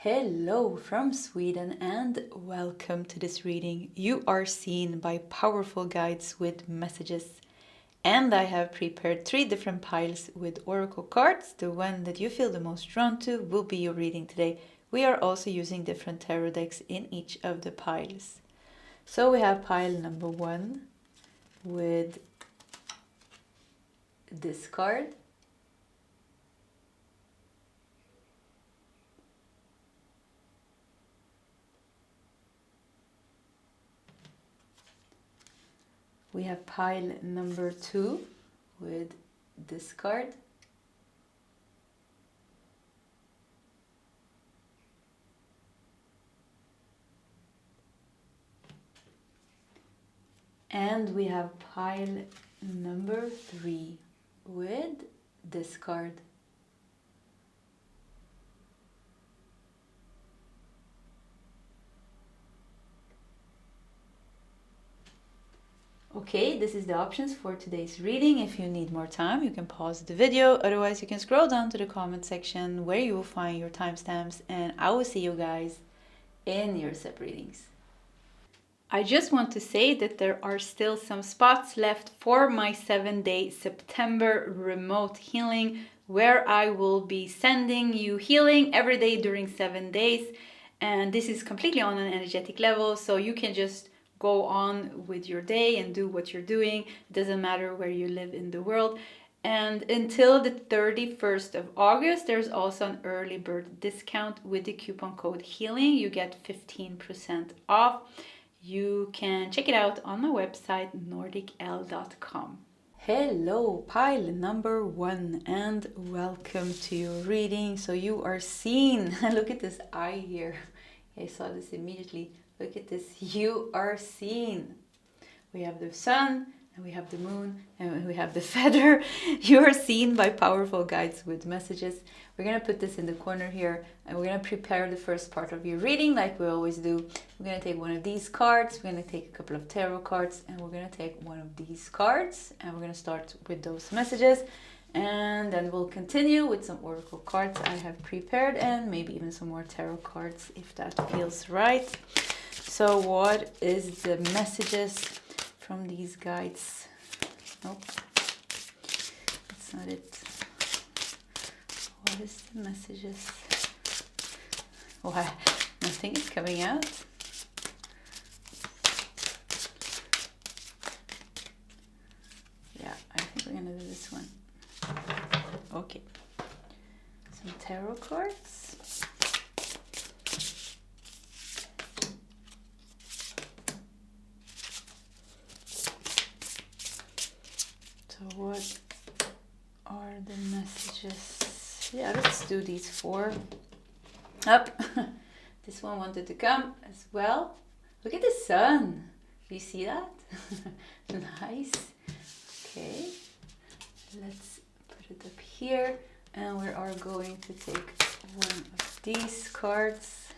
Hello from Sweden and welcome to this reading. You are seen by powerful guides with messages. And I have prepared 3 different piles with oracle cards. The one that you feel the most drawn to will be your reading today. We are also using different tarot decks in each of the piles. So we have pile number 1 with this card. We have pile number 2 with this card. And we have pile number 3 with this card. Okay, this is the options for today's reading. If you need more time, you can pause the video. Otherwise, you can scroll down to the comment section where you will find your timestamps, and I will see you guys in your SEP readings. I just want to say that there are still some spots left for my 7-day September remote healing, where I will be sending you healing every day during 7 days. And this is completely on an energetic level, so you can just go on with your day and do what you're doing. It doesn't matter where you live in the world. And until the 31st of August, there's also an early bird discount with the coupon code HEALING. You get 15% off. You can check it out on my website, nordicl.com. Hello, pile number 1, and welcome to your reading. So you are seen. Look at this eye here. I saw this immediately. Look at this. You are seen. We have the sun, and we have the moon, and we have the feather. You are seen by powerful guides with messages. We're going to put this in the corner here, and we're going to prepare the first part of your reading like we always do. We're going to take one of these cards, we're going to take a couple of tarot cards, and we're going to take one of these cards, and we're going to start with those messages. And then we'll continue with some oracle cards I have prepared, and maybe even some more tarot cards if that feels right. So what is the messages from these guides? Nope, that's not it. What is the messages? Why? Nothing is coming out. Yeah, I think we're gonna do this one. Okay. Some tarot cards. So what are the messages? Yeah, let's do these 4. Up. This one wanted to come as well. Look at the sun. Do you see that? Nice. Okay. Let's put it up here. And we are going to take one of these cards.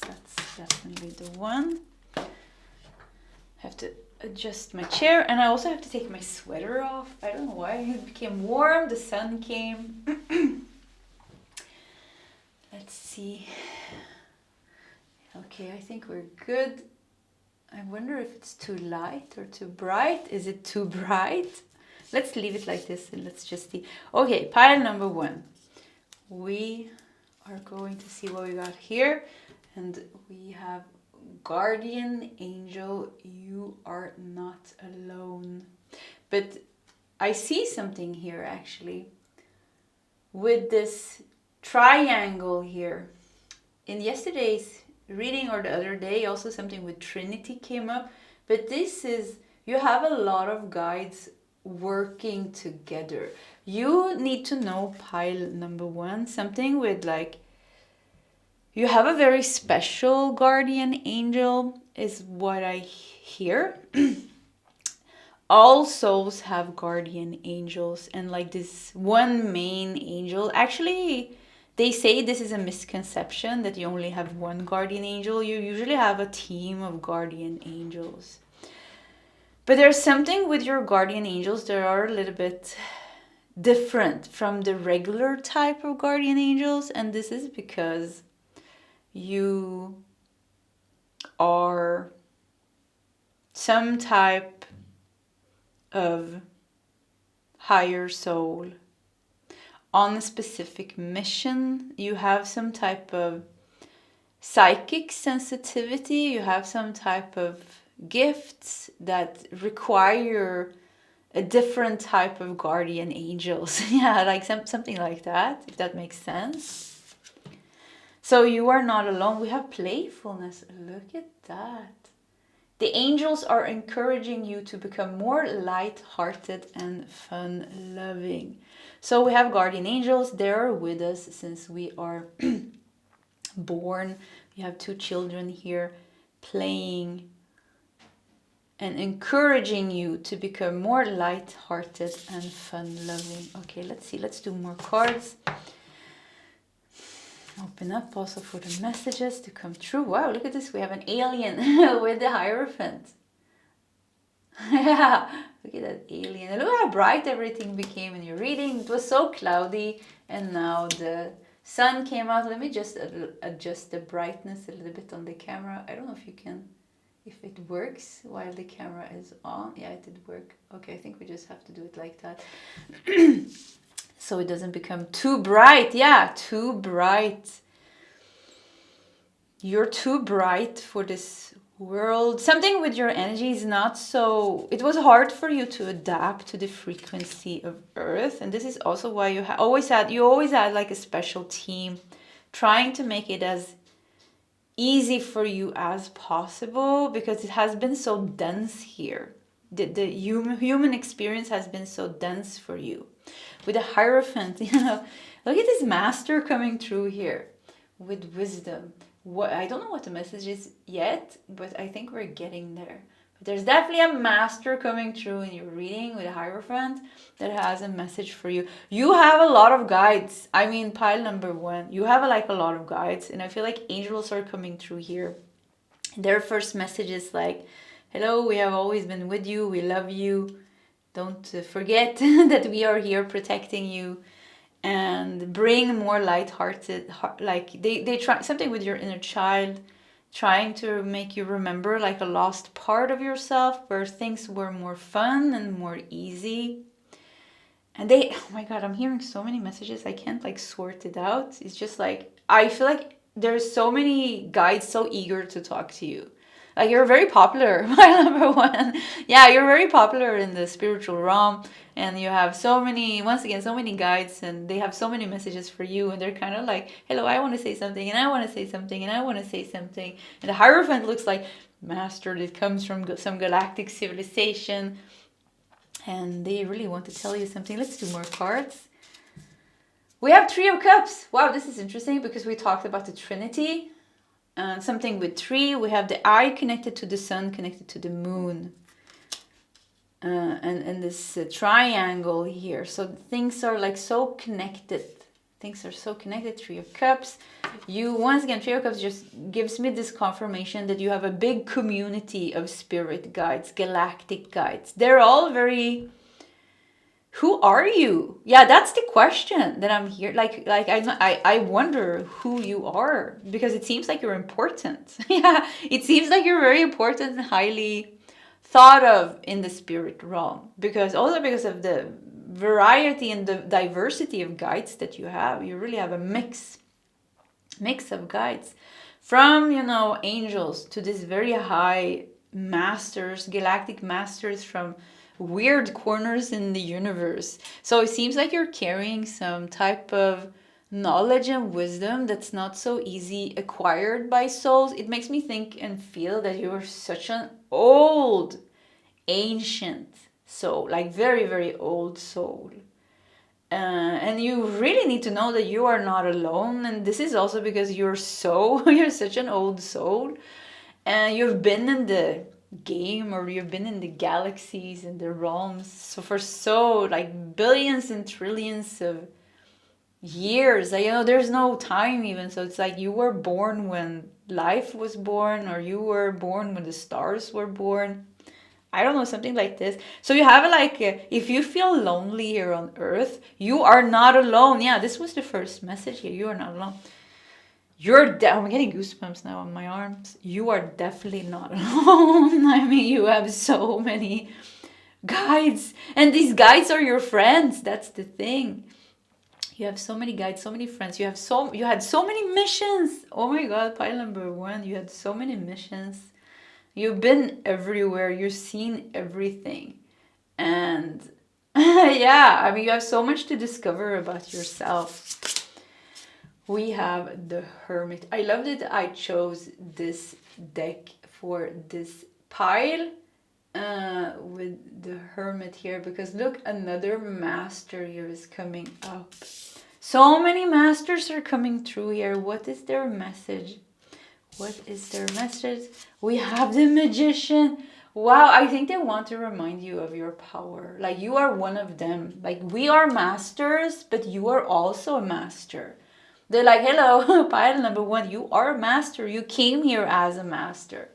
That's definitely the one. I have to adjust my chair, and I also have to take my sweater off. I don't know why. It became warm. The sun came. Let's see. Okay, I think we're good. I wonder if it's too light or too bright. Is it too bright? Let's leave it like this and let's just see. Okay, pile number 1. We are going to see what we got here. And we have Guardian Angel, you are not alone. But I see something here actually with this triangle here. In yesterday's reading or the other day, also something with Trinity came up. But this is, you have a lot of guides working together. You need to know pile number 1, something with like, you have a very special guardian angel is what I hear. All souls have guardian angels, and like this one main angel. Actually, they say this is a misconception that you only have one guardian angel. You usually have a team of guardian angels. But there's something with your guardian angels that are a little bit different from the regular type of guardian angels, and this is because you are some type of higher soul on a specific mission. You have some type of psychic sensitivity. You have some type of gifts that require a different type of guardian angels. Yeah, like something like that, if that makes sense. So you are not alone. We have playfulness. Look at that. The angels are encouraging you to become more light-hearted and fun-loving. So we have guardian angels. They are with us since we are born. We have 2 children here playing and encouraging you to become more light-hearted and fun-loving. Okay, let's see. Let's do more cards. Open up also for the messages to come true. Wow, look at this. We have an alien with the Hierophant. Yeah, look at that alien. And look how bright everything became in your reading. It was so cloudy, and now the sun came out. Let me just adjust the brightness a little bit on the camera. I don't know if you can, if it works while the camera is on. Yeah, it did work. Okay, I think we just have to do it like that. So it doesn't become too bright. Yeah, too bright. You're too bright for this world. Something with your energy is not so... It was hard for you to adapt to the frequency of Earth. And this is also why you always had like a special team trying to make it as easy for you as possible, because it has been so dense here. The human experience has been so dense for you. With a Hierophant, you know, look at this master coming through here with wisdom. I don't know what the message is yet, but I think we're getting there. But there's definitely a master coming through in your reading with a Hierophant that has a message for you. You have a lot of guides. I mean, pile number 1, you have a lot of guides, and I feel like angels are coming through here. Their first message is like, hello, we have always been with you. We love you. Don't forget that we are here protecting you, and bring more light-hearted, like they try something with your inner child, trying to make you remember like a lost part of yourself where things were more fun and more easy. And oh my God, I'm hearing so many messages. I can't like sort it out. It's just like, I feel like there's so many guides so eager to talk to you. Like, you're very popular, my number 1. Yeah, you're very popular in the spiritual realm. And you have so many guides, and they have so many messages for you. And they're kind of like, hello, I want to say something, and I want to say something, and I want to say something. And the Hierophant looks like master that comes from some galactic civilization. And they really want to tell you something. Let's do more cards. We have 3 of Cups. Wow, this is interesting because we talked about the Trinity. Something with 3, we have the eye connected to the sun, connected to the moon, and this triangle here. So things are like so connected. Things are so connected. 3 of Cups. Once again, 3 of Cups just gives me this confirmation that you have a big community of spirit guides, galactic guides. They're all very... Who are you? Yeah, that's the question that I'm here. I wonder who you are, because it seems like you're important. Yeah, it seems like you're very important and highly thought of in the spirit realm, because of the variety and the diversity of guides that you have. You really have a mix of guides, from, you know, angels to this very high masters, galactic masters from weird corners in the universe. So it seems like you're carrying some type of knowledge and wisdom that's not so easy acquired by souls. It makes me think and feel that you're such an old, ancient soul, like very, very old soul. And you really need to know that you are not alone. And this is also because you're such an old soul, and you've been in the game, or you've been in the galaxies and the realms for like billions and trillions of years. Like, you know, there's no time even. So it's like you were born when life was born, or you were born when the stars were born. I don't know, something like this. So you have if you feel lonely here on Earth, you are not alone. Yeah, this was the first message here. You are not alone. I'm getting goosebumps now on my arms. You are definitely not alone. I mean, you have so many guides, and these guides are your friends. That's the thing. You have so many guides, so many friends. You had so many missions. Oh my God, pile number 1. You had so many missions. You've been everywhere. You've seen everything, and yeah, I mean, you have so much to discover about yourself. We have the Hermit. I love that I chose this deck for this pile with the Hermit here, because look, another master here is coming up. So many masters are coming through here. What is their message? What is their message? We have the Magician. Wow, I think they want to remind you of your power. Like, you are one of them. Like, we are masters, but you are also a master. They're like, hello, pile number 1, you are a master. You came here as a master.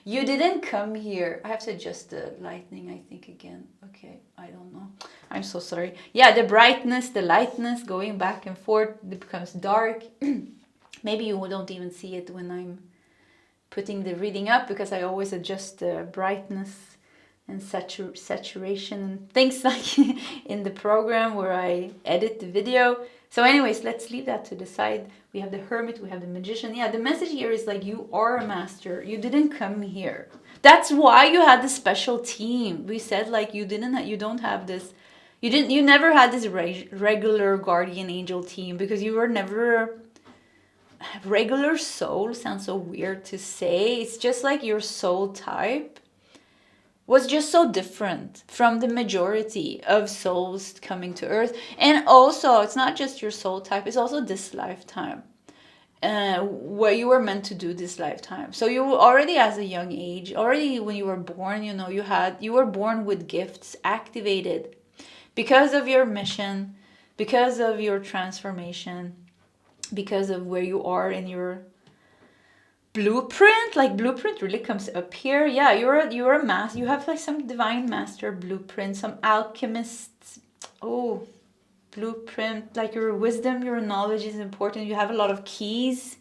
You didn't come here. I have to adjust the lighting, I think, again. Okay, I don't know. I'm so sorry. Yeah, the brightness, the lightness, going back and forth, it becomes dark. Maybe you don't even see it when I'm putting the reading up, because I always adjust the brightness and saturation and things like in the program where I edit the video. So anyways, let's leave that to the side. We have the Hermit, we have the Magician. Yeah, the message here is like, you are a master. You didn't come here. That's why you had this special team. We said like you don't have this, you never had this regular guardian angel team, because you were never regular soul. Sounds so weird to say. It's just like your soul type was just so different from the majority of souls coming to Earth. And also, it's not just your soul type, it's also this lifetime. What you were meant to do this lifetime. So you already, as a young age, already when you were born, you were born with gifts activated because of your mission, because of your transformation, because of where you are in your blueprint. Like, blueprint really comes up here. Yeah, you're a master. You have like some divine master blueprint, some alchemist blueprint. Like, your wisdom, your knowledge is important. You have a lot of keys,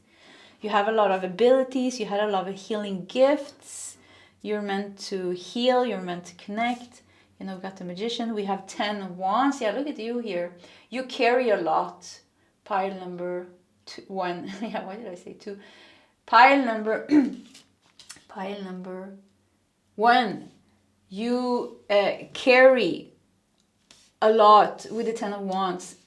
you have a lot of abilities, you had a lot of healing gifts. You're meant to heal, you're meant to connect. We've got the Magician. We have 10 of Wands. Yeah, look at you here. You carry a lot. Pile number 1. Yeah, why did I say 2? Pile number 1, you carry a lot with the 10 of Wands.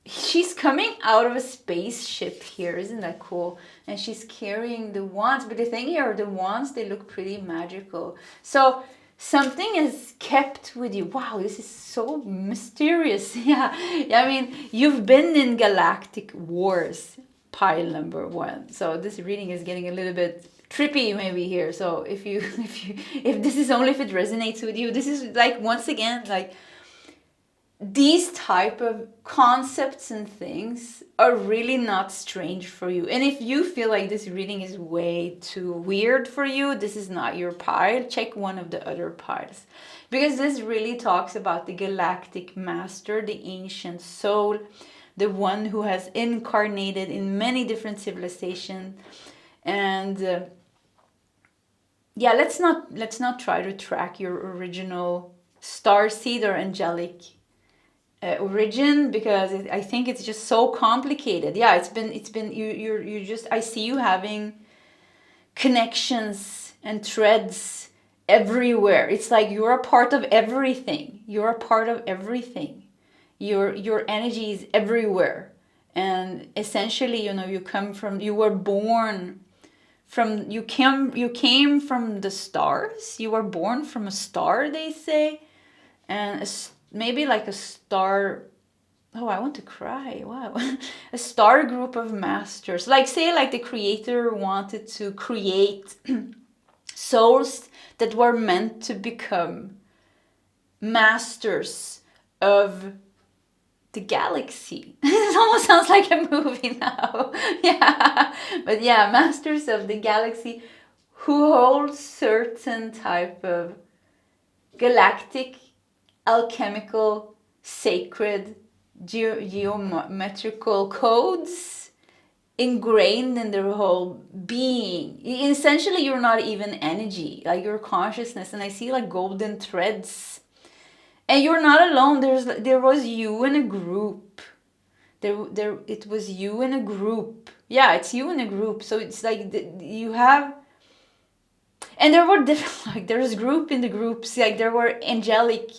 She's coming out of a spaceship here, isn't that cool? And she's carrying the wands, but the thing here, the wands, they look pretty magical. So something is kept with you. Wow, this is so mysterious. Yeah, I mean, you've been in galactic wars. Pile number 1. So this reading is getting a little bit trippy maybe here. So if this is only if it resonates with you, this is like, once again, like, these type of concepts and things are really not strange for you. And if you feel like this reading is way too weird for you, this is not your pile, check one of the other piles. Because this really talks about the galactic master, the ancient soul, the one who has incarnated in many different civilizations. And yeah, let's not try to track your original starseed or angelic origin, because I think it's just so complicated. Yeah, it's been you just, I see you having connections and threads everywhere. It's like you're a part of everything. You're a part of everything. Your energy is everywhere. And essentially, you came from the stars. You were born from a star, they say. And maybe like a star. Oh, I want to cry. Wow. A star group of masters. Like, say, like the creator wanted to create souls that were meant to become masters of the galaxy. It almost sounds like a movie now. Yeah. But yeah, masters of the galaxy who hold certain type of galactic, alchemical, sacred, geometrical codes ingrained in their whole being. Essentially, you're not even energy, like your consciousness. And I see like golden threads. And you're not alone. There was you in a group. It was you in a group. Yeah, it's you in a group. So it's like you have, and there were different, like there's group in the groups. Like there were angelic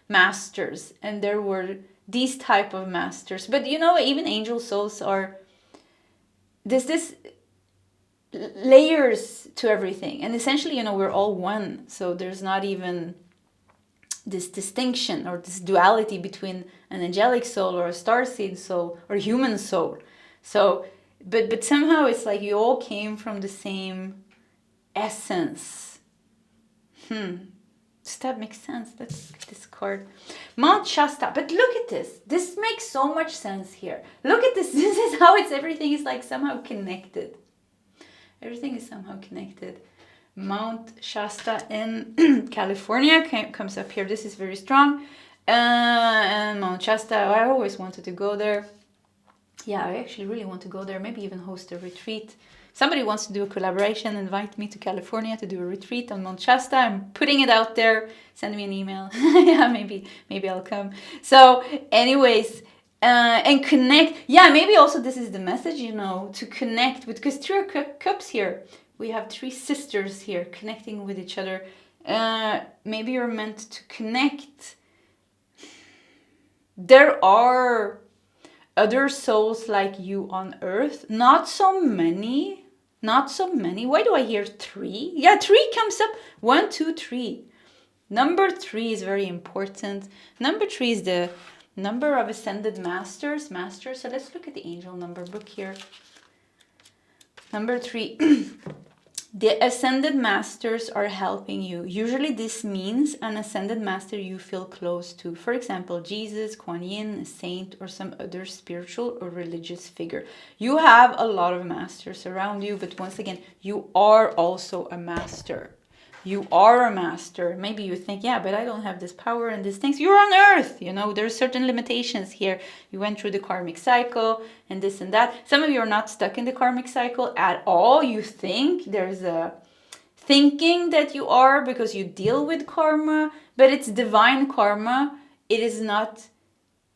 masters, and there were these type of masters. But you know, even angel souls are, there's this layers to everything. And essentially, you know, we're all one. So there's not even this distinction or this duality between an angelic soul or a starseed soul or human soul. So, but somehow it's like you all came from the same essence. Does that make sense? Let's look at this card. Mount Shasta. But look at this. This makes so much sense here. Look at this. This is how everything is like somehow connected. Everything is somehow connected. Mount Shasta in California comes up here. This is very strong. And Mount Shasta, I always wanted to go there. Yeah, I actually really want to go there. Maybe even host a retreat. Somebody wants to do a collaboration, invite me to California to do a retreat on Mount Shasta. I'm putting it out there. Send me an email. Yeah, maybe I'll come. So anyways, and connect. Yeah, maybe also this is the message, you know, to connect with, because 3 cups here. We have 3 sisters here connecting with each other. Maybe you're meant to connect. There are other souls like you on earth. Not so many. Why do I hear 3? Yeah, 3 comes up. 1, 2, 3. Number 3 is very important. Number 3 is the number of ascended masters. So let's look at the angel number book here. Number 3. The ascended masters are helping you. Usually this means an ascended master you feel close to. For example, Jesus, Kuan Yin, a saint, or some other spiritual or religious figure. You have a lot of masters around you, but once again, you are also a master. You are a master. Maybe you think, yeah, but I don't have this power and these things. You're on earth, you know, there's certain limitations here. You went through the karmic cycle and this and that. Some of you are not stuck in the karmic cycle at all. You think there's a thinking that you are because you deal with karma, but it's divine karma. It is not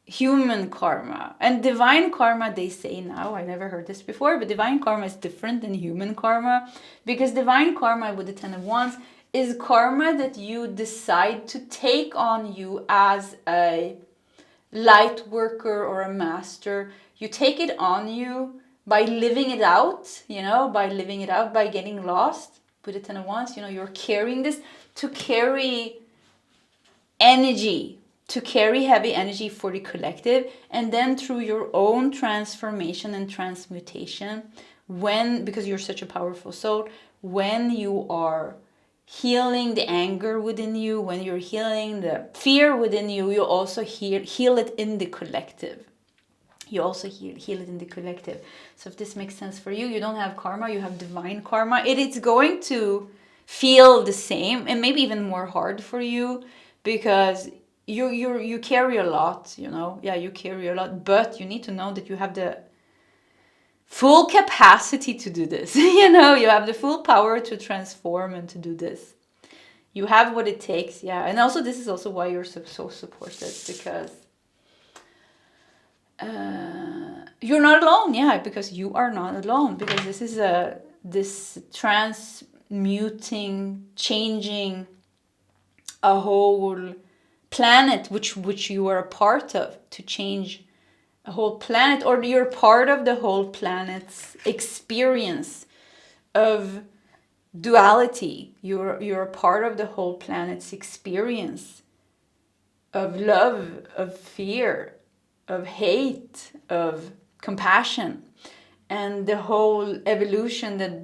human karma. And divine karma, they say now, I never heard this before, but divine karma is different than human karma, because divine karma with the 10 of Wands is karma that you decide to take on you as a light worker or a master. You take it on you by living it out, you know, by getting lost. With the 10 of Wands, you know, you're carrying this to carry energy, to carry heavy energy for the collective, and then through your own transformation and transmutation, because you're such a powerful soul, when you are healing the anger within you, when you're healing the fear within you, you also heal it in the collective. You also heal it in the collective. So if this makes sense for you, you don't have karma, you have divine karma. It is going to feel the same and maybe even more hard for you, because you carry a lot, you know. Yeah, you carry a lot, but you need to know that you have the full capacity to do this. You know, you have the full power to transform and to do this. You have what it takes, yeah. And also, this is also why you're so supported, because you're not alone, yeah, because you are not alone, because this is this transmuting, changing a whole planet, which you are a part of, to change a whole planet, or you're part of the whole planet's experience of duality. You're a part of the whole planet's experience of love, of fear, of hate, of compassion, and the whole evolution that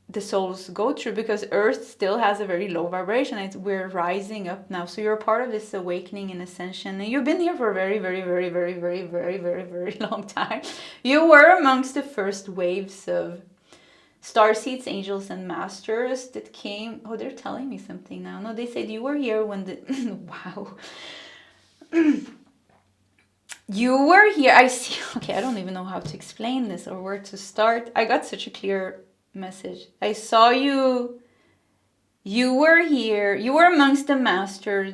the souls go through, because Earth still has a very low vibration. We're rising up now, so you're a part of this awakening and ascension, and you've been here for a very, very, very, very, very, very, very, very long time. You were amongst the first waves of starseeds, angels, and masters that came. Oh, they're telling me something now. No, they said you were here when the wow. You were here. I see. Okay, I don't even know how to explain this or where to start. I got such a clear message. I saw you. You were here. You were amongst the masters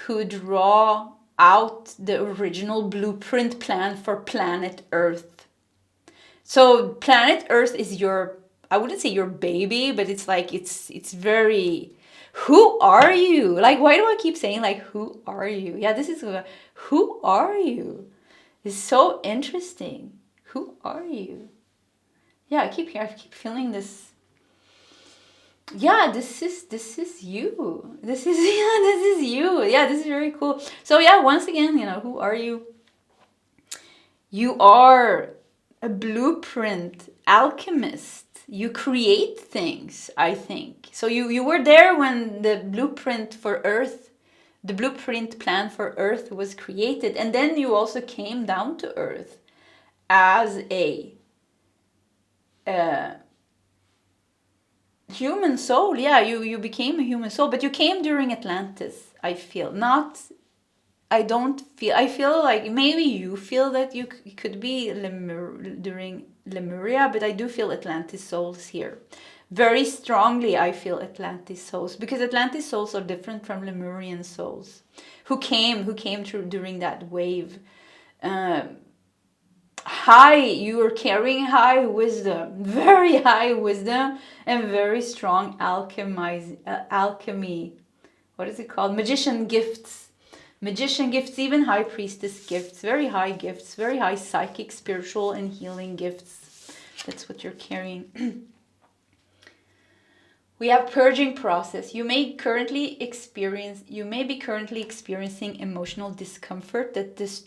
who draw out the original blueprint plan for planet Earth. So planet Earth is your, I wouldn't say your baby, but it's like, it's very, who are you? Like, why do I keep saying like, who are you? Yeah, this is, who are you? It's so interesting. Who are you? Yeah, I keep feeling this. Yeah, this is you. This is this is you. Yeah, this is very cool. So yeah, once again, who are you? You are a blueprint alchemist. You create things, I think. So you were there when the blueprint for Earth, the blueprint plan for Earth was created, and then you also came down to Earth as a human soul. Yeah, you became a human soul, but you came during Atlantis, I feel. I feel like maybe you feel that you could be during Lemuria, but I do feel Atlantis souls here. Very strongly I feel Atlantis souls, because Atlantis souls are different from Lemurian souls who came through during that wave. You were carrying high wisdom, very high wisdom, and very strong alchemy. What is it called? Magician gifts, even high priestess gifts, very high gifts, very high psychic, spiritual, and healing gifts. That's what you're carrying. We have purging process. You may be currently experiencing emotional discomfort that is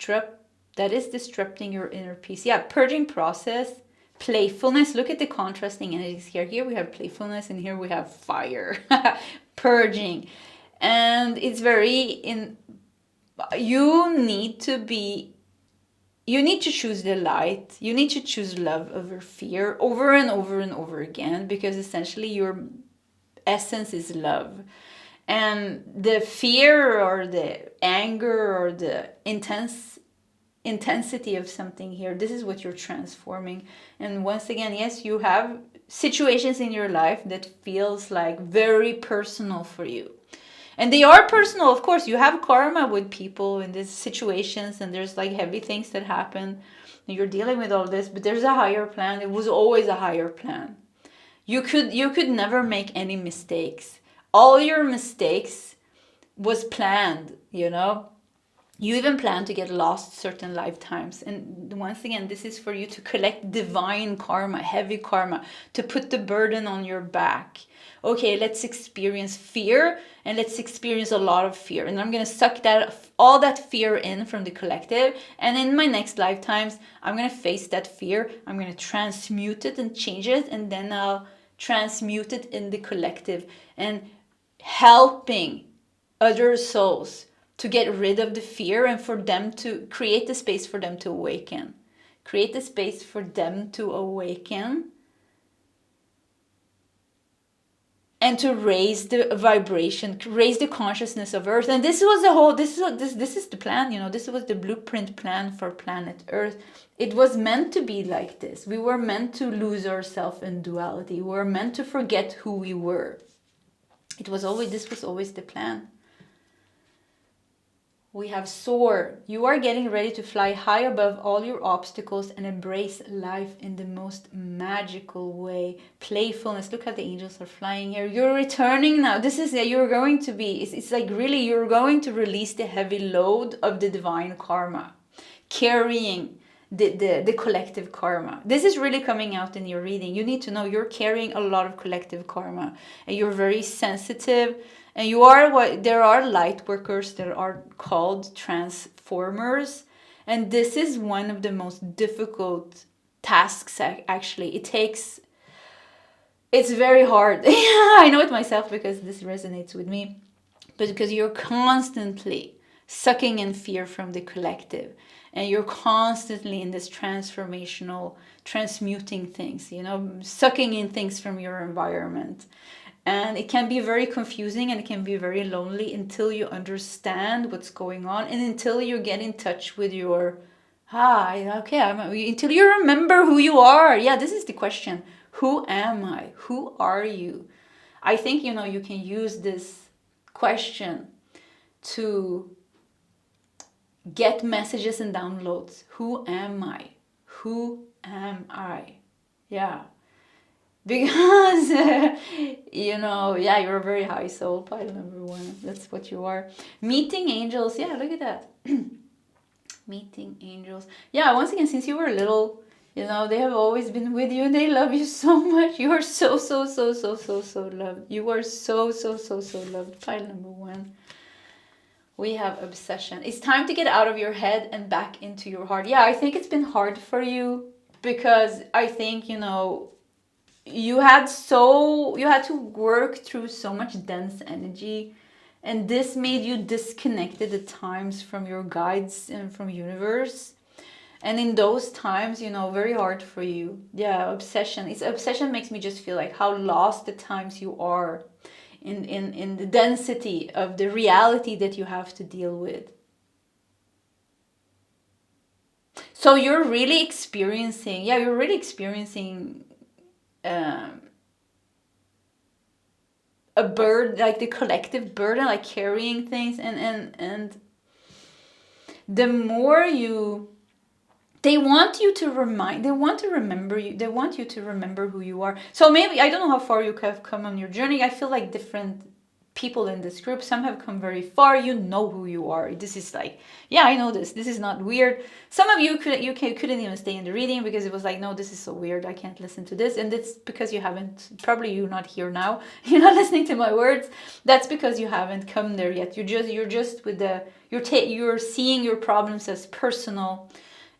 disrupting your inner peace. Yeah, purging process, playfulness. Look at the contrasting energies here. Here we have playfulness, and here we have fire. Purging. And it's you need to choose the light. You need to choose love over fear over and over and over again, because essentially your essence is love. And the fear or the anger or the intensity of something here, this is what you're transforming. And once again, yes, you have situations in your life that feels like very personal for you, and they are personal. Of course, you have karma with people in these situations, and there's like heavy things that happen, and you're dealing with all this, but there's a higher plan. It was always a higher plan. You could never make any mistakes. All your mistakes was planned, You even plan to get lost certain lifetimes. And once again, this is for you to collect divine karma, heavy karma, to put the burden on your back. Okay, let's experience fear, and let's experience a lot of fear. And I'm going to suck all that fear in from the collective. And in my next lifetimes, I'm going to face that fear. I'm going to transmute it and change it. And then I'll transmute it in the collective, and helping other souls to get rid of the fear, and for them to create the space for them to awaken. Create the space for them to awaken, and to raise the vibration, raise the consciousness of Earth. And this is the plan, this was the blueprint plan for planet Earth. It was meant to be like this. We were meant to lose ourselves in duality. We were meant to forget who we were. This was always the plan. We have soar. You are getting ready to fly high above all your obstacles and embrace life in the most magical way. Playfulness. Look how the angels are flying here. You're returning now. You're going to be, it's like really, you're going to release the heavy load of the divine karma, carrying the collective karma. This is really coming out in your reading. You need to know you're carrying a lot of collective karma, and you're very sensitive. And there are light workers that are called transformers. And this is one of the most difficult tasks, actually. It's very hard. I know it myself, because this resonates with me. But because you're constantly sucking in fear from the collective. And you're constantly in this transformational, transmuting things, sucking in things from your environment. And it can be very confusing, and it can be very lonely until you understand what's going on, and until you get in touch with your Okay, until you remember who you are. Yeah, this is the question. Who am I? Who are you? I think, you can use this question to get messages and downloads. Who am I? Who am I? Yeah. Because, yeah, you're a very high soul, pile number 1. That's what you are. Meeting angels. Yeah, look at that. Meeting angels. Yeah, once again, since you were little, they have always been with you and they love you so much. You are so, so, so, so, so, so loved. You are so, so, so, so loved. Pile number 1. We have obsession. It's time to get out of your head and back into your heart. Yeah, I think it's been hard for you because I think, you had to work through so much dense energy, and this made you disconnected at times from your guides and from universe. And in those times, very hard for you. Yeah, obsession makes me just feel like how lost at times you are in the density of the reality that you have to deal with. So you're really experiencing a burden, like the collective burden, like carrying things, and the more they want you to remember who you are. So maybe, I don't know how far you have come on your journey. I feel like different people in this group, some have come very far. You know who you are. This is like, yeah, I know this is not weird. Some of you couldn't even stay in the reading because it was like, no, this is so weird, I can't listen to this. And it's because you're not here now, you're not listening to my words. That's because you haven't come there yet. You're seeing your problems as personal.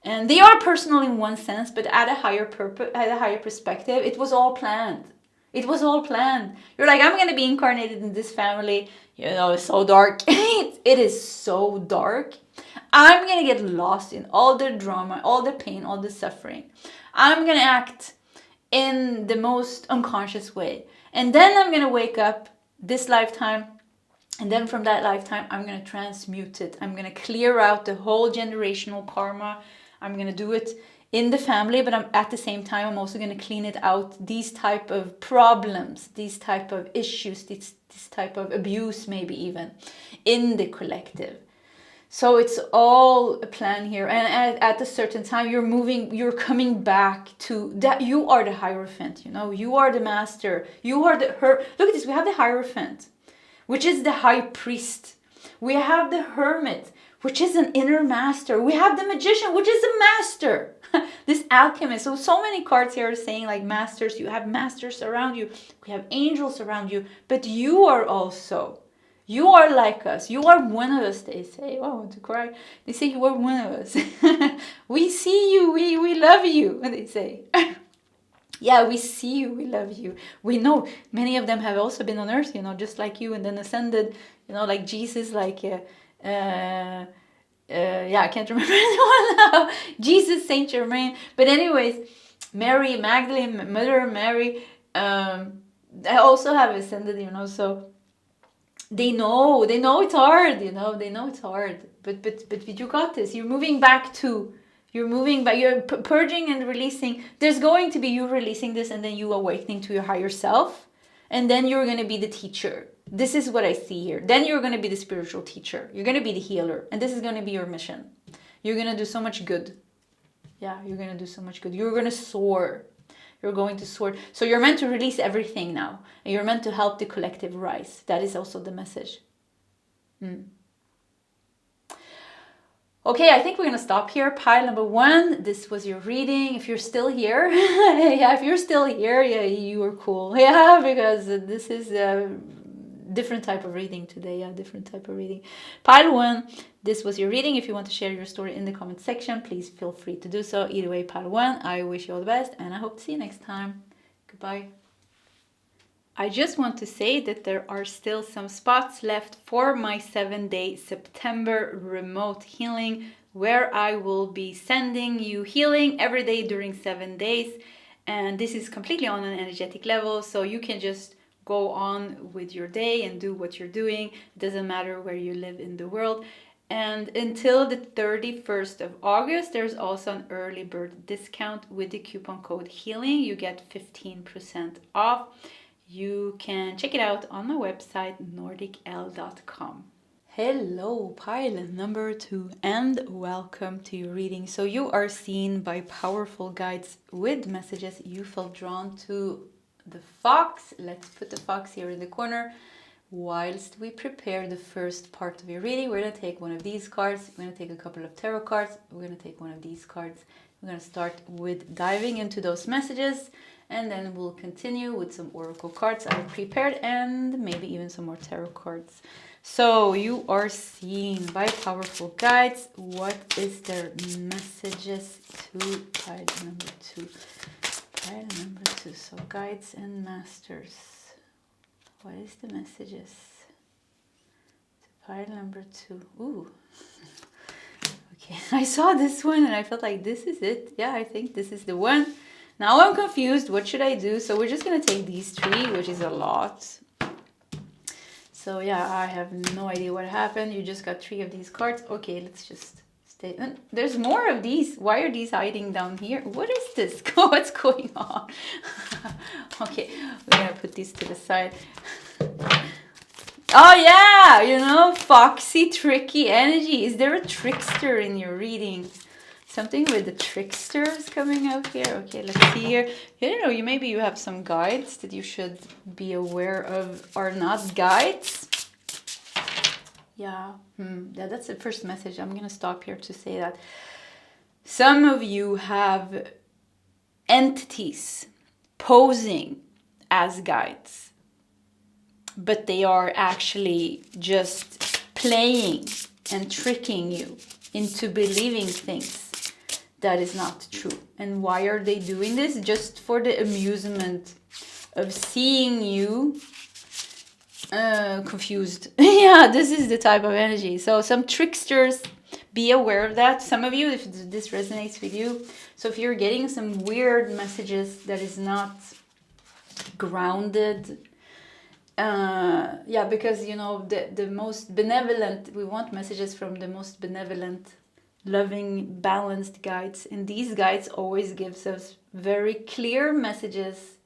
And they are personal in one sense, but at a higher perspective, it was all planned. It was all planned. You're like, I'm going to be incarnated in this family. It's so dark. It is so dark. I'm going to get lost in all the drama, all the pain, all the suffering. I'm going to act in the most unconscious way. And then I'm going to wake up this lifetime. And then from that lifetime, I'm going to transmute it. I'm going to clear out the whole generational karma. I'm going to do it in the family, but at the same time, I'm also going to clean it out. These type of problems, these type of issues, this type of abuse, maybe even in the collective. So it's all a plan here. And at a certain time, you're coming back to that. You are the Hierophant, you are the master. You are look at this. We have the Hierophant, which is the high priest. We have the Hermit, which is an inner master. We have the Magician, which is a master. This alchemist. So many cards here are saying like masters. You have masters around you. We have angels around you. But you are like us. You are one of us, they say. Oh, I want to cry. They say you are one of us. We see you. We love you, they say. Yeah, we see you. We love you. We know many of them have also been on earth, just like you, and then ascended, like Jesus, like... I can't remember anyone now. Jesus, Saint Germain. But anyways, Mary, Magdalene, Mother Mary, I also have ascended, so they know it's hard, they know it's hard. But you got this. You're moving back, you're purging and releasing. There's going to be you releasing this and then you awakening to your higher self. And then you're going to be the teacher. This is what I see here. Then you're going to be the spiritual teacher. You're going to be the healer. And this is going to be your mission. You're going to do so much good. Yeah, you're going to do so much good. You're going to soar. You're going to soar. So you're meant to release everything now. And you're meant to help the collective rise. That is also the message. Okay, I think we're going to stop here. Pile number 1, this was your reading. If you're still here, yeah, you are cool. Yeah, because this is a different type of reading today. Yeah, different type of reading. Pile 1, this was your reading. If you want to share your story in the comment section, please feel free to do so. Either way, pile 1, I wish you all the best and I hope to see you next time. Goodbye. I just want to say that there are still some spots left for my 7-day September remote healing, where I will be sending you healing every day during 7 days. And this is completely on an energetic level, so you can just go on with your day and do what you're doing. It doesn't matter where you live in the world. And until the 31st of August, there's also an early bird discount with the coupon code HEALING. You get 15% off. You can check it out on my website, nordicl.com. Hello, pile number 2, and welcome to your reading. So you are seen by powerful guides with messages. You felt drawn to the fox. Let's put the fox here in the corner. Whilst we prepare the first part of your reading, we're going to take one of these cards. We're going to take a couple of tarot cards. We're going to take one of these cards. We're going to start with diving into those messages, and then we'll continue with some oracle cards I've prepared, and maybe even some more tarot cards. So you are seen by powerful guides. What is their messages to pile number 2? Pile number 2. So guides and masters. What is the messages to pile number 2? Ooh. Okay, I saw this one and I felt like this is it. Yeah, I think this is the one. Now I'm confused. What should I do? So we're just going to take these 3, which is a lot. So yeah, I have no idea what happened. You just got 3 of these cards. Okay, let's just stay. There's more of these. Why are these hiding down here? What is this? What's going on? Okay, we're going to put these to the side. Oh yeah, you know, foxy, tricky energy. Is there a trickster in your reading? Something with the tricksters coming out here. Okay, let's see here. I don't know, maybe you have some guides that you should be aware of are not guides. Yeah, yeah, that's the first message. I'm going to stop here to say that. Some of you have entities posing as guides, but they are actually just playing and tricking you into believing things that is not true. And why are they doing this? Just for the amusement of seeing you confused. Yeah, this is the type of energy. So some tricksters, be aware of that. Some of you, if this resonates with you, so if you're getting some weird messages that is not grounded, yeah, because you know the most benevolent, we want messages from the most benevolent, loving, balanced guides, and these guides always gives us very clear messages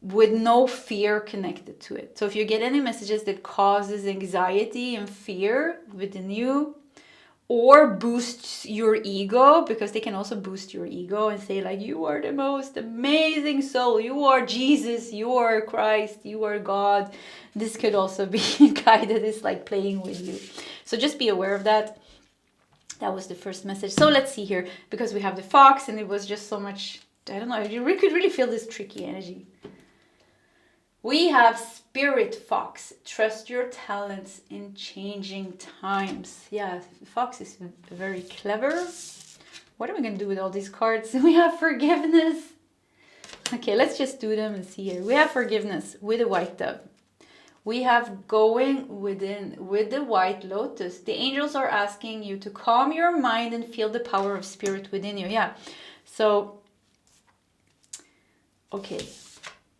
with no fear connected to it. So if you get any messages that causes anxiety and fear within you, or boosts your ego, because they can also boost your ego and say like, you are the most amazing soul, you are Jesus, you are Christ, you are God. This could also be a guy that is like playing with you. So just be aware of that. That was the first message. So let's see here, because we have the fox and it was just so much, I don't know, you could really feel this tricky energy. We have Spirit Fox. Trust your talents in changing times. Yeah, Fox is very clever. What are we going to do with all these cards? We have Forgiveness. Okay, let's just do them and see here. We have Forgiveness with a white dove. We have Going Within with the white lotus. The angels are asking you to calm your mind and feel the power of spirit within you. Yeah, so, okay.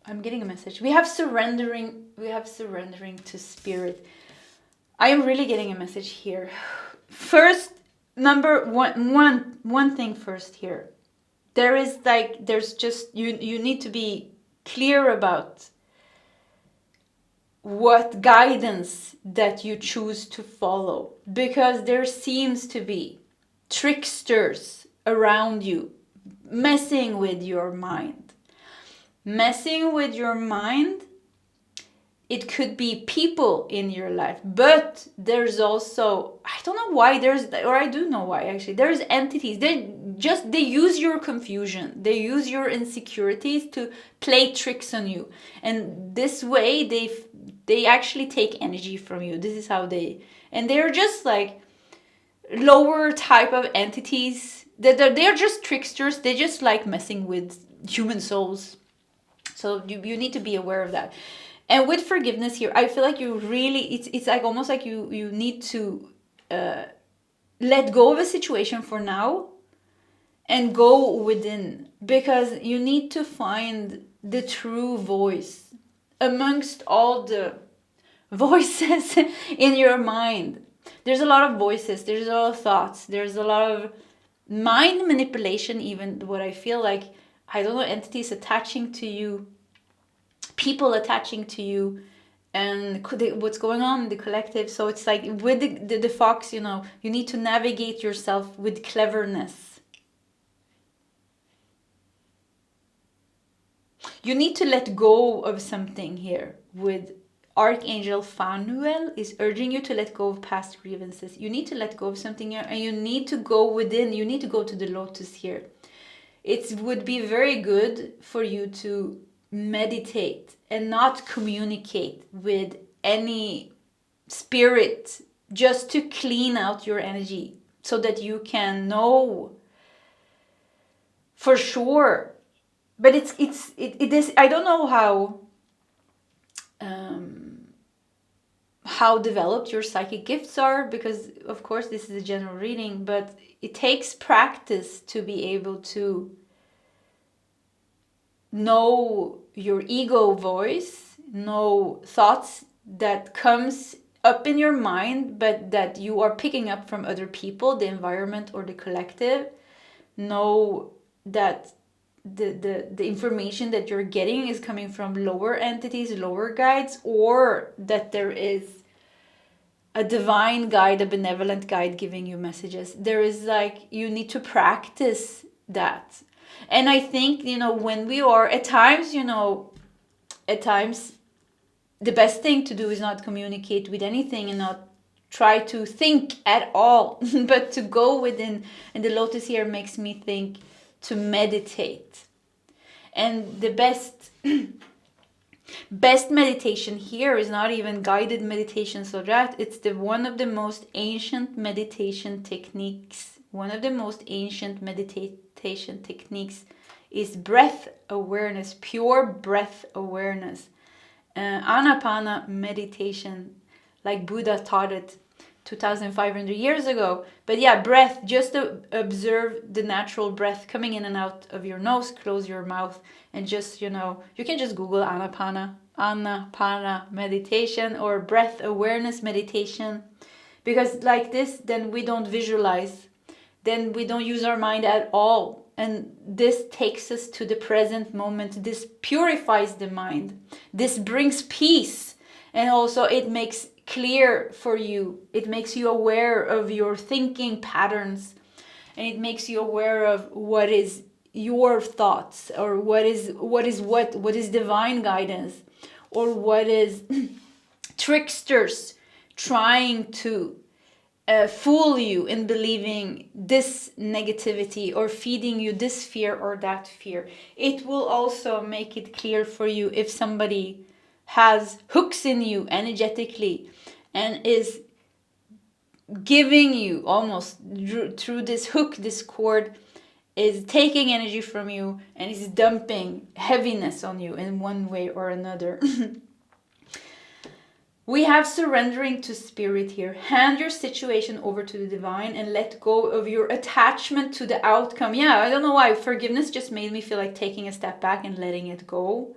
I'm getting a message. We have surrendering. We have surrendering to spirit. I am really getting a message here. First, one thing first here. There's just, you need to be clear about what guidance that you choose to follow, because there seems to be tricksters around you messing with your mind. Messing with your mind, it could be people in your life, but there's also, I don't know why I do know why actually, there's entities, they use your confusion, they use your insecurities to play tricks on you, and this way they actually take energy from you. This is how they're just like lower type of entities, they're just tricksters, they just like messing with human souls. So you need to be aware of that. And with forgiveness here, I feel like you really, it's like almost like you need to let go of a situation for now and go within, because you need to find the true voice amongst all the voices in your mind. There's a lot of voices, there's a lot of thoughts, there's a lot of mind manipulation, even what I feel like, I don't know, entities attaching to you, people attaching to you, and what's going on in the collective. So it's like with the fox, you know, you need to navigate yourself with cleverness. You need to let go of something here. With Archangel Phanuel is urging you to let go of past grievances. You need to let go of something here, and you need to go within. You need to go to the lotus here. It would be very good for you to meditate and not communicate with any spirit, just to clean out your energy so that you can know for sure. But it is, I don't know how developed your psychic gifts are, because of course this is a general reading, but it takes practice to be able to know your ego voice, know thoughts that comes up in your mind, but that you are picking up from other people, the environment or the collective. Know that the information that you're getting is coming from lower entities, lower guides, or that there is a divine guide, a benevolent guide giving you messages. There is like, you need to practice that. And I think, you know, when we are at times, you know, at times the best thing to do is not communicate with anything and not try to think at all, but to go within. And the lotus here makes me think to meditate. And the best meditation here is not even guided meditation, so that it's the one of the most ancient meditation techniques. One of the most ancient meditation techniques is breath awareness, pure breath awareness. Anapana meditation, like Buddha taught it 2,500 years ago. But yeah, breath, just to observe the natural breath coming in and out of your nose, close your mouth, and just, you know, you can just Google Anapana meditation or breath awareness meditation. Because like this, then we don't visualize, then we don't use our mind at all. And this takes us to the present moment. This purifies the mind. This brings peace. And also it makes clear for you. It makes you aware of your thinking patterns. And it makes you aware of what is your thoughts, or what is divine guidance, or what is tricksters trying to fool you in believing this negativity, or feeding you this fear or that fear. It will also make it clear for you if somebody has hooks in you energetically and is giving you almost through this hook, this cord, is taking energy from you and is dumping heaviness on you in one way or another. We have surrendering to spirit here. Hand your situation over to the divine and let go of your attachment to the outcome. Yeah, I don't know why. Forgiveness just made me feel like taking a step back and letting it go.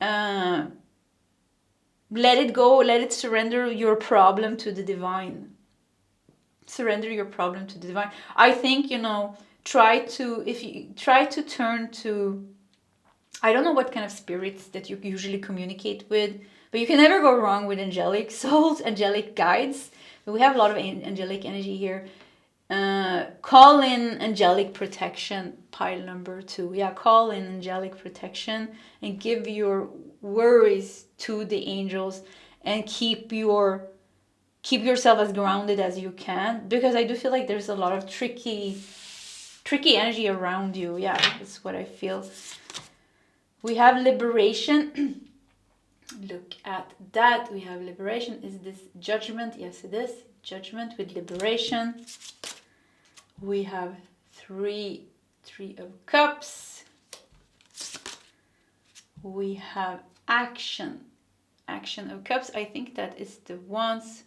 Let it go. Let it surrender your problem to the divine. Surrender your problem to the divine. I think, you know, if you try to turn to, I don't know what kind of spirits that you usually communicate with, but you can never go wrong with angelic souls, angelic guides. We have a lot of angelic energy here. Call in angelic protection, pile number 2. Yeah, call in angelic protection and give your worries to the angels, and keep yourself as grounded as you can, because I do feel like there's a lot of tricky energy around you. Yeah, that's what I feel. We have liberation. Look at that. We have liberation. Is this judgment? Yes, it is. Judgment with liberation. We have three of cups. We have action of cups. I think that is the ones.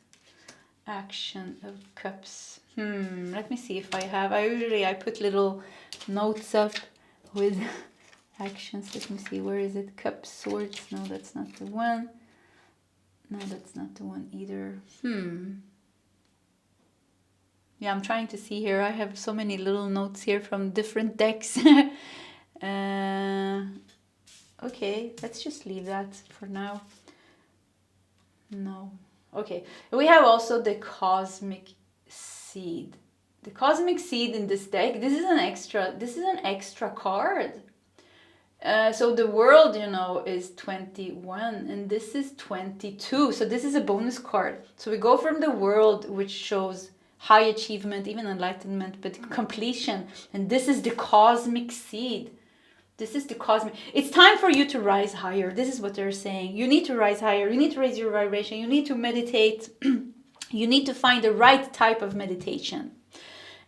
Action of cups. Let me see if I have. I put little notes up with actions. Let me see, where is it? Cups, swords. No, that's not the one. No, that's not the one either. Yeah, I'm trying to see here. I have so many little notes here from different decks. Okay, let's just leave that for now. No. Okay. We have also the cosmic seed. The cosmic seed in this deck, this is an extra card. So the world, you know, is 21 and this is 22. So this is a bonus card. So we go from the world, which shows high achievement, even enlightenment, but completion. And this is the cosmic seed. This is the cosmic. It's time for you to rise higher. This is what they're saying. You need to rise higher. You need to raise your vibration. You need to meditate. You need to find the right type of meditation.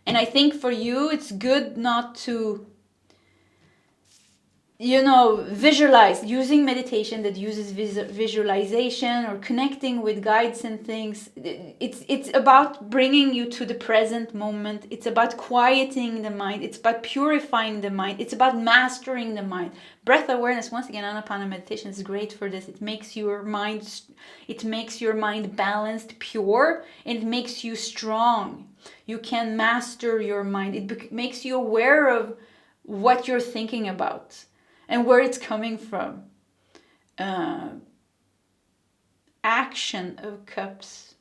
And I think for you, it's good not to, you know, visualize, using meditation that uses visualization or connecting with guides and things. It's about bringing you to the present moment. It's about quieting the mind. It's about purifying the mind. It's about mastering the mind. Breath awareness, once again, Anapana meditation is great for this. It makes your mind balanced, pure, and it makes you strong. You can master your mind. It makes you aware of what you're thinking about and where it's coming from. Action of Cups.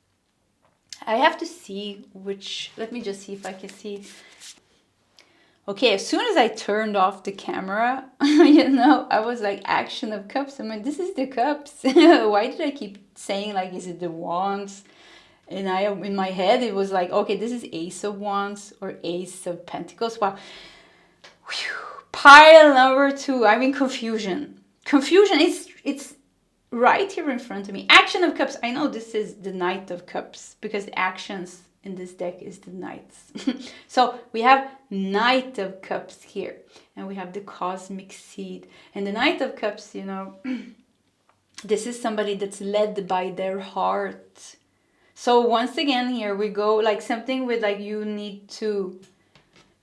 I have to see which, let me just see if I can see. Okay, as soon as I turned off the camera, you know, I was like, Action of Cups. I'm like, this is the Cups. Why did I keep saying, like, is it the Wands? And in my head, it was like, okay, this is Ace of Wands or Ace of Pentacles. Wow. Whew. Pile number 2. I'm in confusion. Confusion, it's right here in front of me. Action of Cups. I know this is the Knight of Cups because the actions in this deck is the Knights. So we have Knight of Cups here. And we have the Cosmic Seed. And the Knight of Cups, you know, this is somebody that's led by their heart. So once again, here we go, like something with like you need to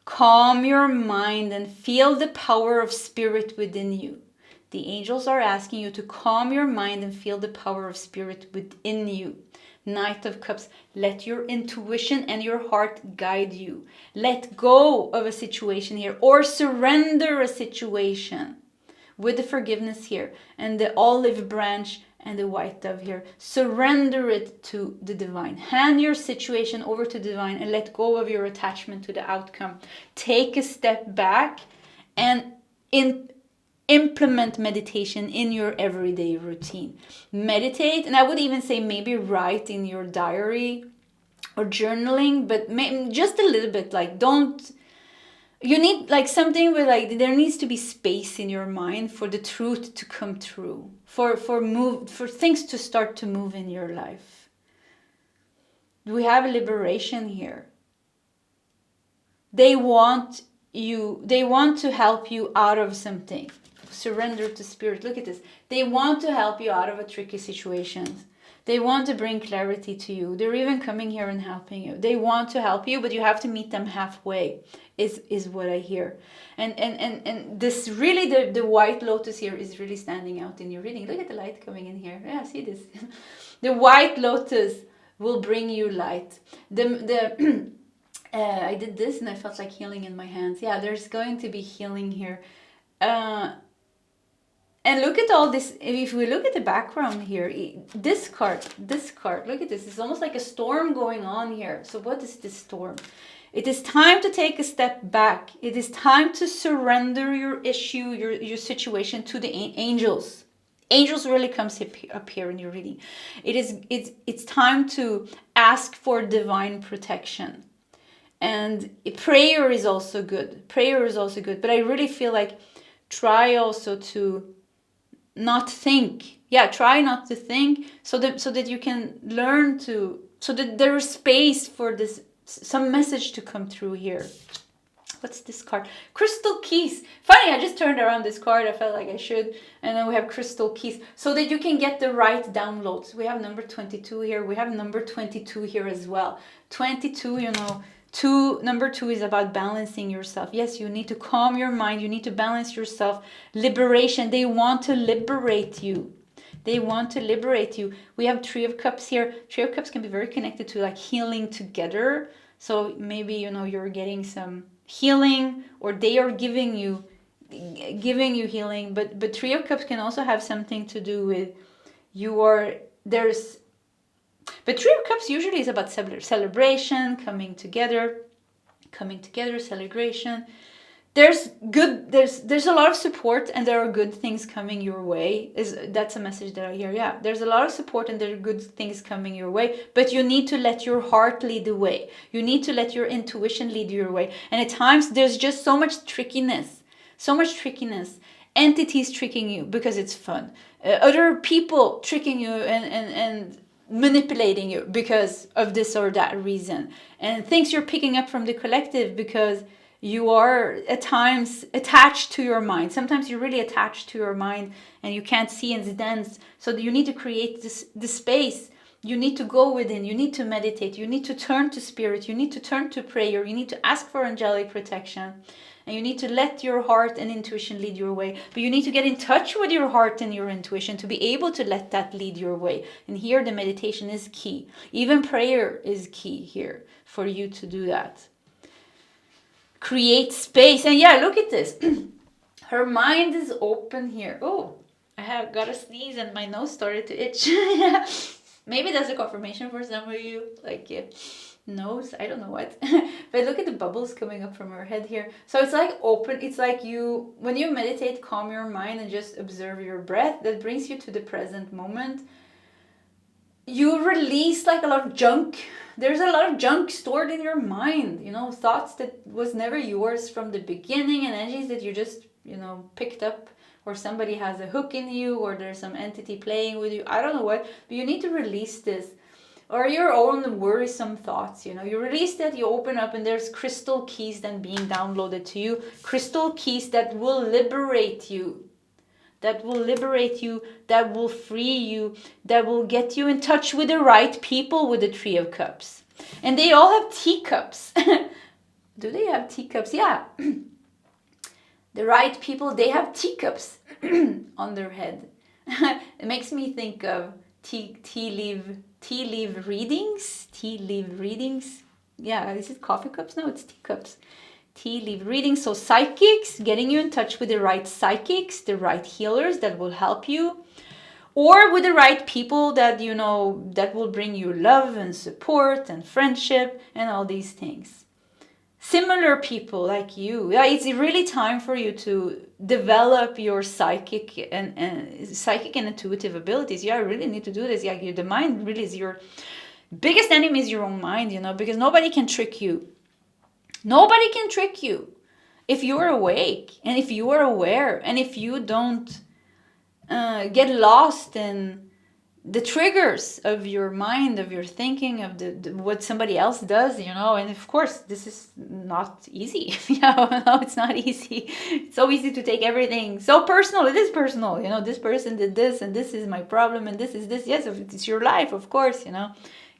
calm your mind and feel the power of spirit within you. The angels are asking you to calm your mind and feel the power of spirit within you. Knight of Cups, let your intuition and your heart guide you. Let go of a situation here or surrender a situation with the forgiveness here and the olive branch and the white dove here. Surrender it to the divine. Hand your situation over to the divine and let go of your attachment to the outcome. Take a step back and implement meditation in your everyday routine. Meditate, and I would even say maybe write in your diary or journaling, but just a little bit, like don't. You need like something where like there needs to be space in your mind for the truth to come true, for things to start to move in your life. We have liberation here. They want to help you out of something. Surrender to spirit. Look at this. They want to help you out of a tricky situation. They want to bring clarity to you. They're even coming here and helping you. They want to help you, but you have to meet them halfway, is what I hear. And this really, the white lotus here is really standing out in your reading. Look at the light coming in here. Yeah, see this. The white lotus will bring you light. I did this and I felt like healing in my hands. Yeah, there's going to be healing here. And look at all this. If we look at the background here, this card, look at this. It's almost like a storm going on here. So what is this storm? It is time to take a step back. It is time to surrender your issue, your situation to the angels. Angels really comes up here in your reading. It's time to ask for divine protection. And prayer is also good. But I really feel like try also to not think. Yeah, try not to think so that you can learn to, so that there is space for this, some message to come through here. What's this card? Crystal keys. Funny, I just turned around this card. I felt like I should. And then we have crystal keys so that you can get the right downloads. We have number 22 here. We have number 22 here as well. 22, you know, number 2 is about balancing yourself. Yes, you need to calm your mind. You need to balance yourself. Liberation. They want to liberate you. They want to liberate you. We have 3 of Cups here. 3 of Cups can be very connected to like healing together. So maybe, you know, you're getting some healing, or they are giving you healing. But Three of Cups can also have something to do with but Three of Cups usually is about celebration, coming together, celebration. There's a lot of support, and there are good things coming your way. That's a message that I hear. Yeah, there's a lot of support and there are good things coming your way, but you need to let your heart lead the way. You need to let your intuition lead your way. And at times there's just so much trickiness. Entities tricking you because it's fun. Other people tricking you and manipulating you because of this or that reason. And things you're picking up from the collective because you are at times attached to your mind. Sometimes you're really attached to your mind and you can't see, and it's dense. So you need to create this space. You need to go within. You need to meditate. You need to turn to spirit. You need to turn to prayer. You need to ask for angelic protection. And you need to let your heart and intuition lead your way. But you need to get in touch with your heart and your intuition to be able to let that lead your way. And here the meditation is key. Even prayer is key here for you to do that. Create space. And yeah, look at this. Her mind is open here. Oh, I have got a sneeze and my nose started to itch. Yeah. Maybe that's a confirmation for some of you. Like, yeah. Nose, I don't know what. But look at the bubbles coming up from her head here. So it's like open. It's like when you meditate, calm your mind and just observe your breath. That brings you to the present moment. You release like a lot of junk. There's a lot of junk stored in your mind, you know, thoughts that was never yours from the beginning, and energies that you just, you know, picked up, or somebody has a hook in you, or there's some entity playing with you. I don't know what, but you need to release this. Or your own worrisome thoughts, you know. You release that, you open up, and there's crystal keys then being downloaded to you. Crystal keys that will liberate you. That will free you, that will get you in touch with the right people with the Three of Cups. And they all have teacups. Do they have teacups? Yeah. The right people, they have teacups on their head. It makes me think of tea leaf readings. Yeah, is it coffee cups? No, it's teacups. Tea leaf readings. So psychics, getting you in touch with the right psychics, the right healers that will help you, or with the right people that, you know, that will bring you love and support and friendship and all these things. Similar people like you. Yeah, it's really time for you to develop your psychic and intuitive abilities. Yeah, I really need to do this. Yeah, the mind really is your biggest enemy, is your own mind, you know, because nobody can trick you. Nobody can trick you if you're awake and if you are aware, and if you don't get lost in the triggers of your mind, of your thinking, of the what somebody else does, you know. And of course, this is not easy. No, it's not easy. It's so easy to take everything so personal. It is personal, you know. This person did this, and this is my problem, and this is this. Yes, it's your life, of course, you know.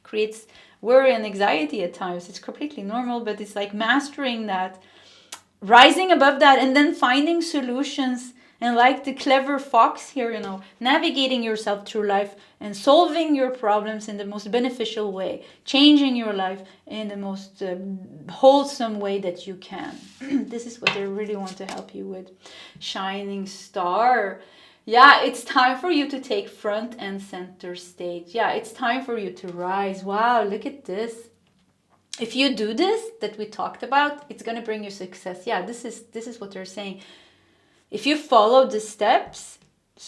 Creates worry and anxiety at times. It's completely normal, but it's like mastering that, rising above that, and then finding solutions. And like the clever fox here, you know, navigating yourself through life and solving your problems in the most beneficial way, changing your life in the most wholesome way that you can. This is what I really want to help you with. Shining star. Yeah, it's time for you to take front and center stage. Yeah, it's time for you to rise. Wow, look at this. If you do this that we talked about, it's going to bring you success. Yeah, this is what they're saying. If you follow the steps,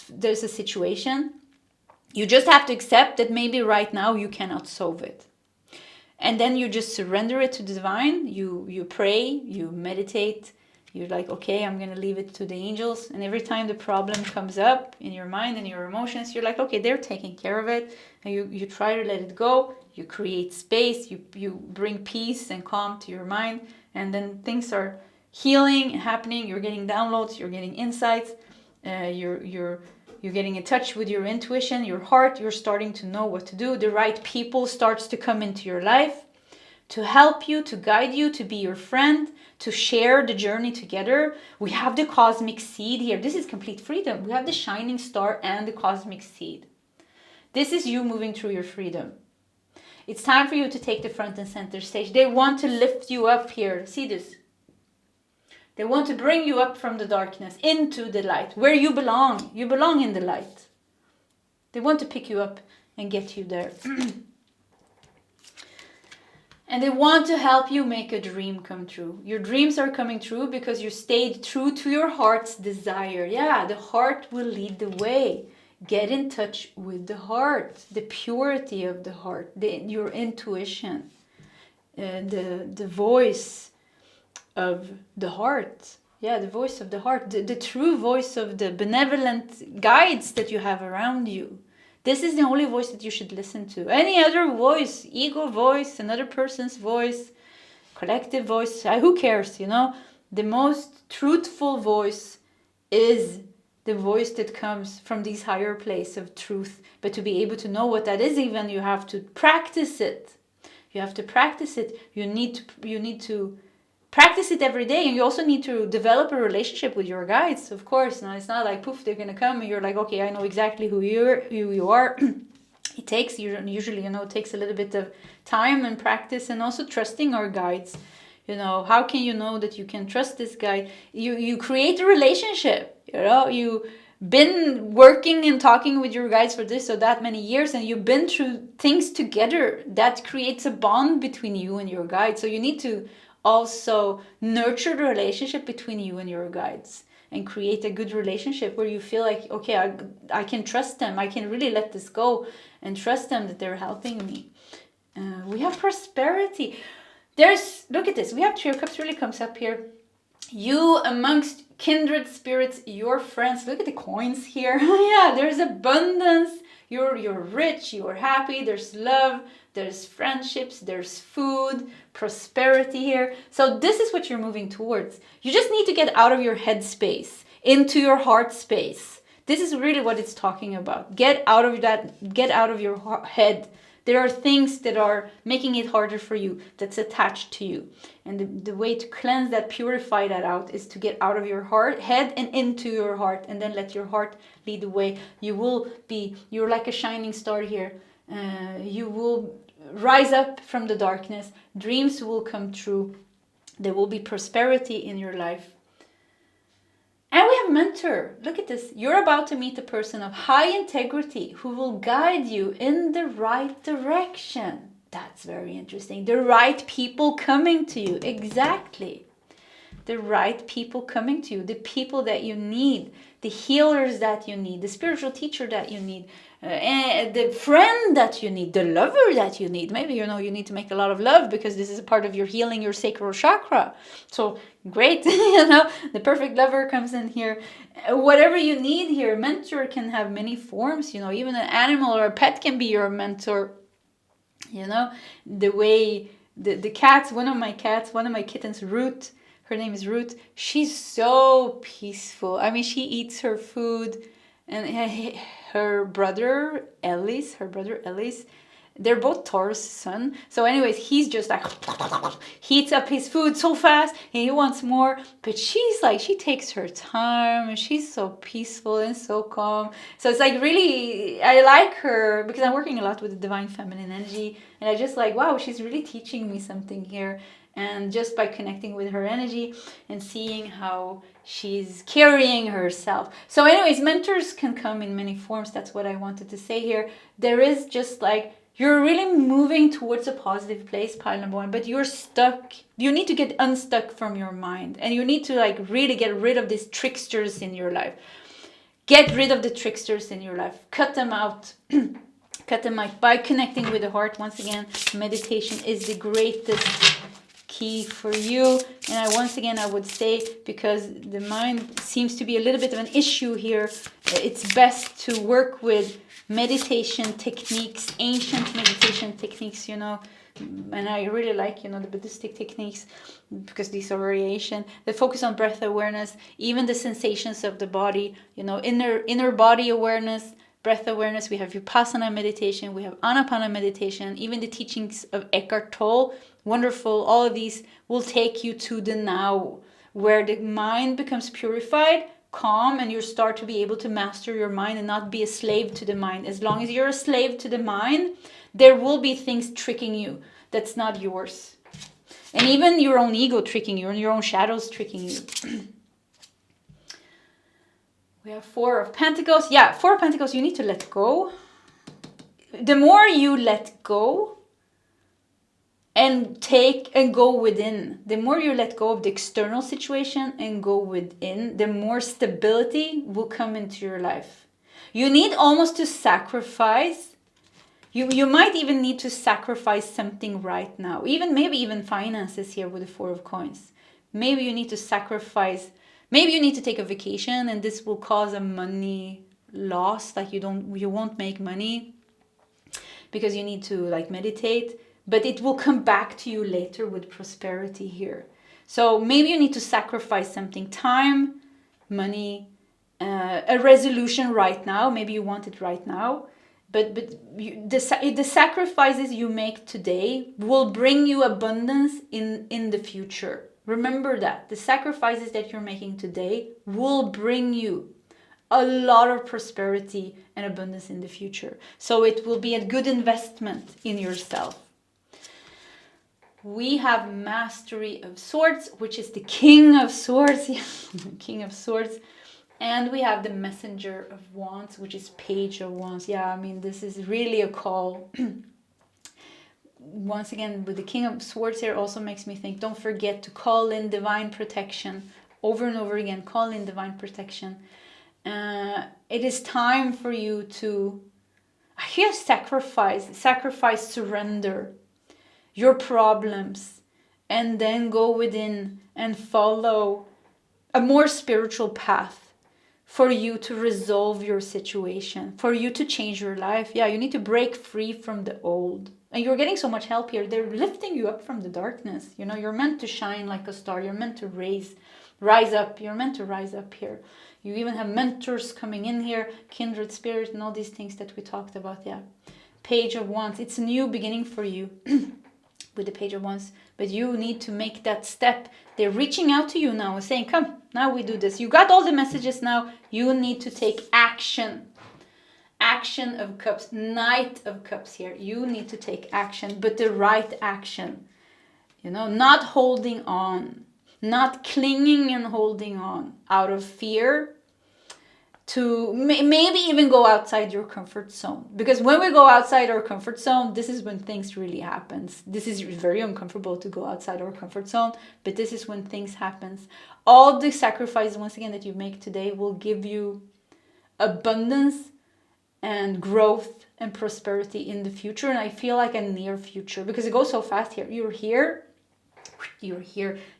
there's a situation, you just have to accept that maybe right now you cannot solve it. And then you just surrender it to the divine. You pray, you meditate. You're like, okay, I'm going to leave it to the angels. And every time the problem comes up in your mind and your emotions, you're like, okay, they're taking care of it. And you try to let it go. You create space. You bring peace and calm to your mind. And then things are healing and happening. You're getting downloads. You're getting insights. You're getting in touch with your intuition, your heart. You're starting to know what to do. The right people starts to come into your life to help you, to guide you, to be your friend, to share the journey together. We have the cosmic seed here. This is complete freedom. We have the shining star and the cosmic seed. This is you moving through your freedom. It's time for you to take the front and center stage. They want to lift you up here. See this? They want to bring you up from the darkness into the light, where you belong. You belong in the light. They want to pick you up and get you there. And they want to help you make a dream come true. Your dreams are coming true because you stayed true to your heart's desire. Yeah, the heart will lead the way. Get in touch with the heart, the purity of the heart, your intuition, the voice of the heart. Yeah, the voice of the heart, the true voice of the benevolent guides that you have around you. This is the only voice that you should listen to. Any other voice, ego voice, another person's voice, collective voice, who cares, you know? The most truthful voice is the voice that comes from this higher place of truth. But to be able to know what that is, even, you have to practice it. You have to practice it. You need to practice it every day, and you also need to develop a relationship with your guides, of course. Now, it's not like poof, they're gonna come and you're like, okay, I know exactly who you are. It takes usually, it takes a little bit of time and practice, and also trusting our guides. How can you know that you can trust this guide? You create a relationship. You've been working and talking with your guides for this or that many years, and you've been through things together. That creates a bond between you and your guide. So you need to also nurture the relationship between you and your guides and create a good relationship where you feel like, okay, I can trust them. I can really let this go and trust them that they're helping me. We have prosperity. Look at this. We have Three of Cups really comes up here. You amongst kindred spirits, your friends. Look at the coins here. Yeah, there's abundance. You're rich, you're happy, there's love, there's friendships, there's food, prosperity here. So this is what you're moving towards. You just need to get out of your head space, into your heart space. This is really what it's talking about. Get out of your head. There are things that are making it harder for you, that's attached to you. And the way to cleanse that, purify that out, is to get out of your head and into your heart, and then let your heart lead the way. You're like a shining star here. You will rise up from the darkness. Dreams will come true. There will be prosperity in your life. And we have mentor. Look at this. You're about to meet a person of high integrity who will guide you in the right direction. That's very interesting. The right people coming to you. Exactly. The right people coming to you. The people that you need. The healers that you need. The spiritual teacher that you need. And the friend that you need. The lover that you need. Maybe you need to make a lot of love because this is a part of your healing your sacral chakra. So great. The perfect lover comes in here. Whatever you need here. Mentor can have many forms. Even an animal or a pet can be your mentor. The way the cats, one of my kittens, Root, her name is Root. She's so peaceful. I mean, she eats her food, and her brother Ellis, they're both Taurus sun. So anyways, he's just like, he eats up his food so fast and he wants more. But she's like, she takes her time and she's so peaceful and so calm. So it's like really, I like her because I'm working a lot with the divine feminine energy. And I just like, wow, she's really teaching me something here. And just by connecting with her energy and seeing how she's carrying herself. So anyways, mentors can come in many forms. That's what I wanted to say here. There is just like, you're really moving towards a positive place, pile number one, but you're stuck. You need to get unstuck from your mind. And you need to like really get rid of these tricksters in your life. Get rid of the tricksters in your life. Cut them out. Cut them out by connecting with the heart. Once again, meditation is the greatest key for you. And once again I would say, because the mind seems to be a little bit of an issue here, it's best to work with meditation techniques, ancient meditation techniques, and I really like, the Buddhistic techniques, because these are variation. They focus on breath awareness, even the sensations of the body, inner body awareness, breath awareness. We have Vipassana meditation, we have Anapana meditation, even the teachings of Eckhart Tolle. Wonderful. All of these will take you to the now, where the mind becomes purified, calm and you start to be able to master your mind and not be a slave to the mind. As long as you're a slave to the mind, there will be things tricking you that's not yours. And even your own ego tricking you and your own shadows tricking you. We have Four of Pentacles. Yeah, Four of Pentacles, you need to let go. The more you let go and take and go within, the more you let go of the external situation and go within, the more stability will come into your life. You need almost to sacrifice. You might even need to sacrifice something right now. Maybe even finances here with the Four of Coins. Maybe you need to sacrifice. Maybe you need to take a vacation and this will cause a money loss. Like you won't make money because you need to like meditate. But it will come back to you later with prosperity here. So maybe you need to sacrifice something. Time, money, a resolution right now. Maybe you want it right now. But the sacrifices you make today will bring you abundance in the future. Remember that. The sacrifices that you're making today will bring you a lot of prosperity and abundance in the future. So it will be a good investment in yourself. We have Mastery of Swords, which is the King of Swords. King of Swords. And we have the Messenger of Wands, which is Page of Wands. Yeah, I mean, this is really a call. Once again, with the King of Swords here also makes me think, don't forget to call in divine protection. Over and over again, call in divine protection. It is time for you to, I hear sacrifice, surrender your problems, and then go within and follow a more spiritual path for you to resolve your situation, for you to change your life. Yeah, you need to break free from the old. And you're getting so much help here. They're lifting you up from the darkness. You know, you're meant to shine like a star. You're meant to rise up. You're meant to rise up here. You even have mentors coming in here, kindred spirits, and all these things that we talked about. Yeah, Page of Wands. It's a new beginning for you with the Page of Wands. But you need to make that step. They're reaching out to you now and saying, come, now we do this. You got all the messages now. You need to take action. Action of Cups. Knight of Cups here. You need to take action, but the right action. You know, not holding on. Not clinging and holding on out of fear. To maybe even go outside your comfort zone. Because when we go outside our comfort zone, this is when things really happen. This is very uncomfortable to go outside our comfort zone, but this is when things happen. All the sacrifices, once again, that you make today will give you abundance and growth and prosperity in the future. And I feel like a near future because it goes so fast here. You're here,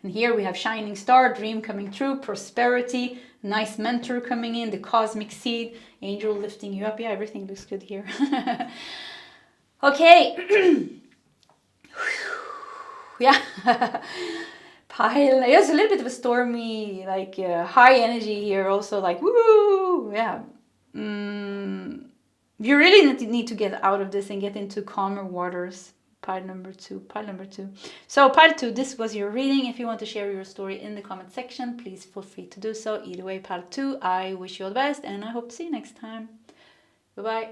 and here we have shining star, dream coming true, prosperity, nice mentor coming in, the cosmic seed, angel lifting you up. Yeah, everything looks good here. Okay. Yeah. Pile. It's a little bit of a stormy, like high energy here also, like woo. Yeah. You really need to get out of this and get into calmer waters. Pile number two. So pile 2, this was your reading. If you want to share your story in the comment section, please feel free to do so. Either way, pile 2, I wish you all the best and I hope to see you next time. Bye-bye.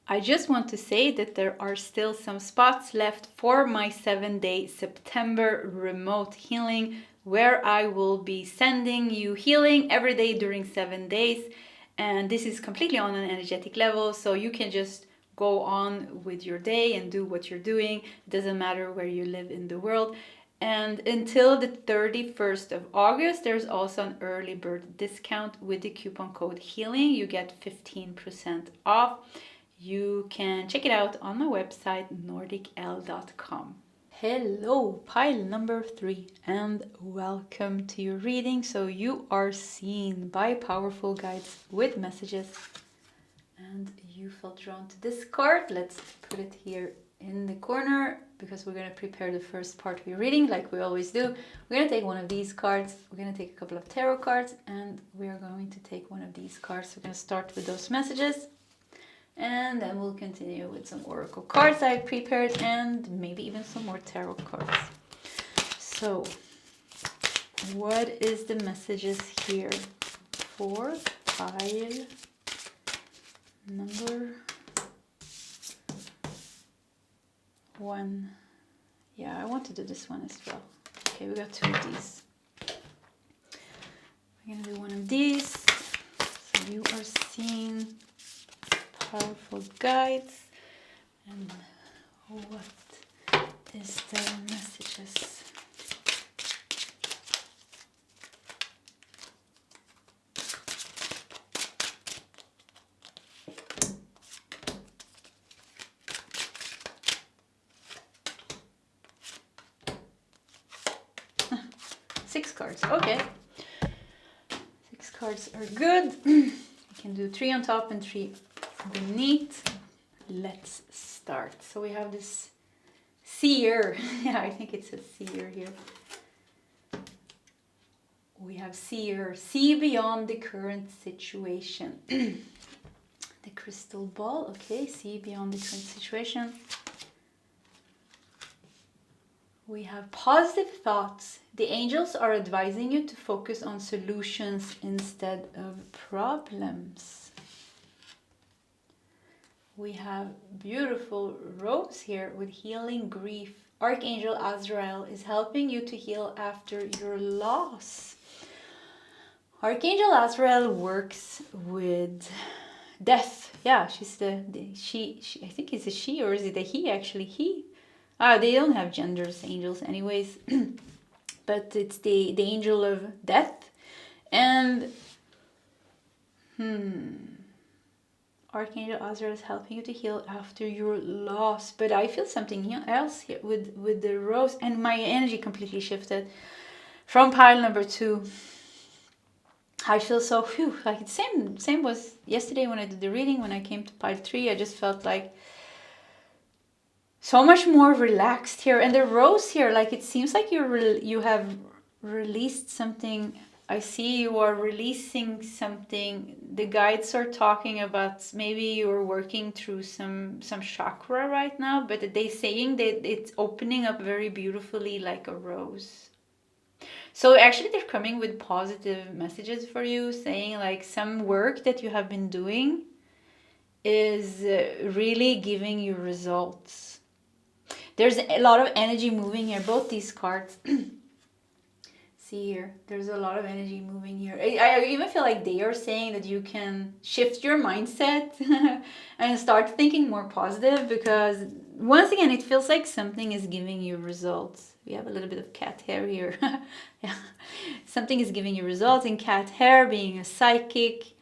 I just want to say that there are still some spots left for my 7-day September remote healing, where I will be sending you healing every day during 7 days. And this is completely on an energetic level, so you can just go on with your day and do what you're doing. It doesn't matter where you live in the world. And until the 31st of August, there's also an early bird discount with the coupon code HEALING. You get 15% off. You can check it out on my website, nordicl.com. Hello, pile number 3, and welcome to your reading. So you are seen by powerful guides with messages. And you felt drawn to this card. Let's put it here in the corner because we're going to prepare the first part of your reading like we always do. We're going to take one of these cards. We're going to take a couple of tarot cards and we're going to take one of these cards. We're going to start with those messages and then we'll continue with some oracle cards I've prepared and maybe even some more tarot cards. So what is the messages here 4, pile number 1. Yeah, I want to do this one as well. Okay, we got 2 of these. We're gonna do one of these. So you are seeing powerful guides. And what is the messages? Six cards, okay. 6 cards are good. You can do 3 on top and 3 beneath. Let's start. So we have this seer. Yeah, I think it's a seer here. We have seer. See beyond the current situation. The crystal ball. Okay, see beyond the current situation. We have positive thoughts. The angels are advising you to focus on solutions instead of problems. We have beautiful rose here with healing grief. Archangel Azrael is helping you to heal after your loss. Archangel Azrael works with death. Yeah, she's she. I think it's a she, or is it a he? Actually, he. They don't have genders, angels, anyways. But it's the angel of death. And Archangel Azrael is helping you to heal after your loss. But I feel something else here with the rose, and my energy completely shifted from pile number 2. I feel so like it's same was yesterday when I did the reading. When I came to pile 3, I just felt like so much more relaxed here. And the rose here, like it seems like you have released something. I see you are releasing something. The guides are talking about maybe you're working through some chakra right now, but they're saying that it's opening up very beautifully like a rose. So actually they're coming with positive messages for you, saying like some work that you have been doing is really giving you results. There's a lot of energy moving here, both these cards. See here, there's a lot of energy moving here. I even feel like they are saying that you can shift your mindset and start thinking more positive, because once again, it feels like something is giving you results. We have a little bit of cat hair here. Yeah. Something is giving you results in cat hair, being a psychic.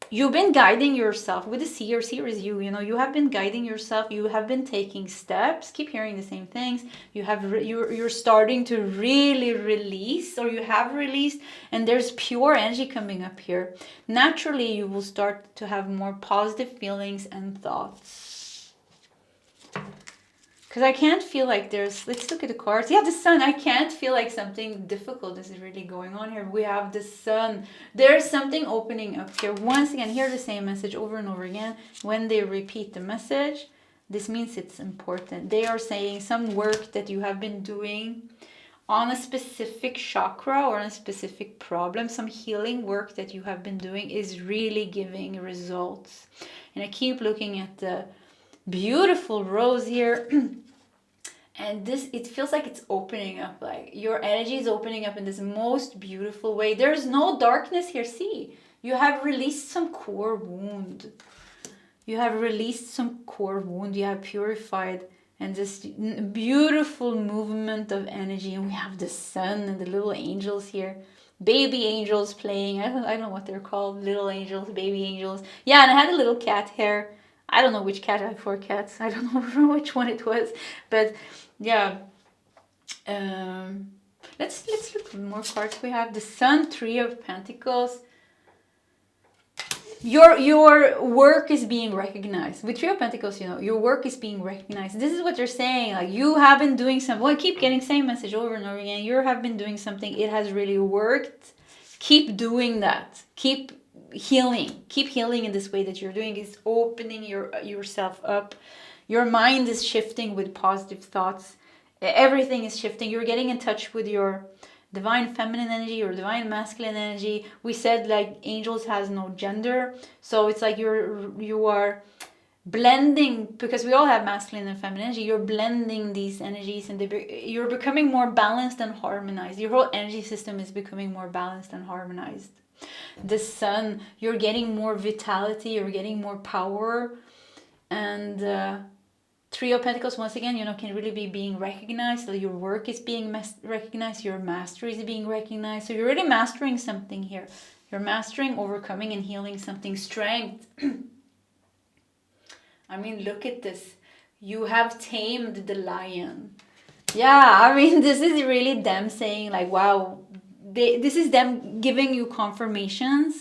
You've been guiding yourself with the seer. Seer is you know, you have been guiding yourself. You have been taking steps. Keep hearing the same things. You're starting to really release, or you have released, and there's pure energy coming up here. Naturally, you will start to have more positive feelings and thoughts. Because I can't feel like let's look at the cards. Yeah, the sun. I can't feel like something difficult is really going on here. We have the sun. There's something opening up here. Once again, hear the same message over and over again. When they repeat the message, this means it's important. They are saying some work that you have been doing on a specific chakra or on a specific problem, some healing work that you have been doing is really giving results. And I keep looking at the beautiful rose here. And it feels like it's opening up, like your energy is opening up in this most beautiful way. There's no darkness here. See, you have released some core wound. You have released some core wound. You have purified, and this beautiful movement of energy. And we have the sun and the little angels here. Baby angels playing. I don't know what they're called. Little angels, baby angels. Yeah, and I had a little cat hair. I don't know which cat. I have 4 cats. I don't know which one it was. But yeah. Let's look at more cards. We have the Sun, 3 of Pentacles. Your work is being recognized. With 3 of Pentacles, you know, your work is being recognized. This is what they're saying. Like, you have been doing something. Well, I keep getting same message over and over again. You have been doing something. It has really worked. Keep doing that. Keep healing. Keep healing in this way that you're doing. It's opening yourself up. Your mind is shifting with positive thoughts. Everything is shifting. You're getting in touch with divine feminine energy or divine masculine energy. We said like angels has no gender, so it's like you are blending, because we all have masculine and feminine energy. You're blending these energies, and you're becoming more balanced and harmonized. Your whole energy system is becoming more balanced and harmonized. The sun, you're getting more vitality, you're getting more power, and Three of Pentacles, once again, can really be being recognized. So your work is being recognized, your mastery is being recognized. So you're really mastering something here. You're mastering, overcoming, and healing something. Strength. I mean, look at this. You have tamed the lion. Yeah, I mean, this is really them saying like, wow, this is them giving you confirmations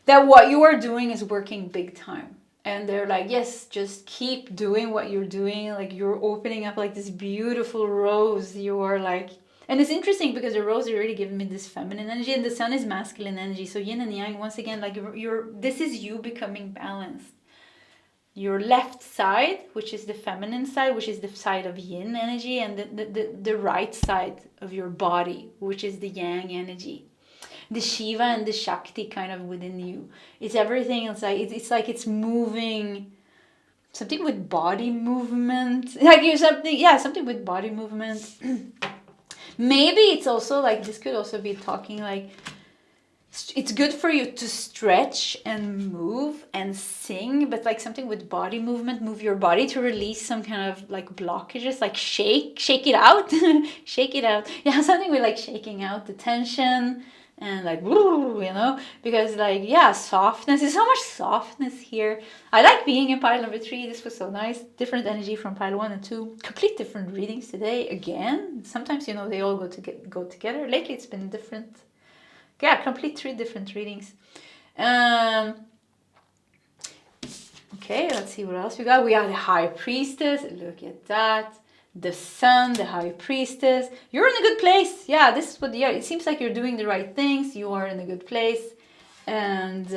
that what you are doing is working big time. And they're like, yes, just keep doing what you're doing. Like, you're opening up like this beautiful rose. You are like, and it's interesting because the rose is already giving me this feminine energy, and the sun is masculine energy. So yin and yang, once again, like this is you becoming balanced. Your left side, which is the feminine side, which is the side of yin energy, and the right side of your body, which is the yang energy. The Shiva and the Shakti kind of within you. It's everything. It's like it's moving. Something with body movement. Like something with body movement. Maybe it's also like, this could also be talking like, it's good for you to stretch and move and sing, but like something with body movement, move your body to release some kind of like blockages, like shake it out. Shake it out. Yeah, something with like shaking out the tension. And like, because like, yeah, softness. There's so much softness here. I like being in pile number 3. This was so nice. Different energy from pile 1 and 2. Complete different readings today. Again, sometimes, they all go together. Lately, it's been different. Yeah, complete 3 different readings. Okay, let's see what else we got. We got the High Priestess. Look at that. The Sun, the High Priestess. You're in a good place. Yeah, this is what it seems like you're doing the right things. You are in a good place. And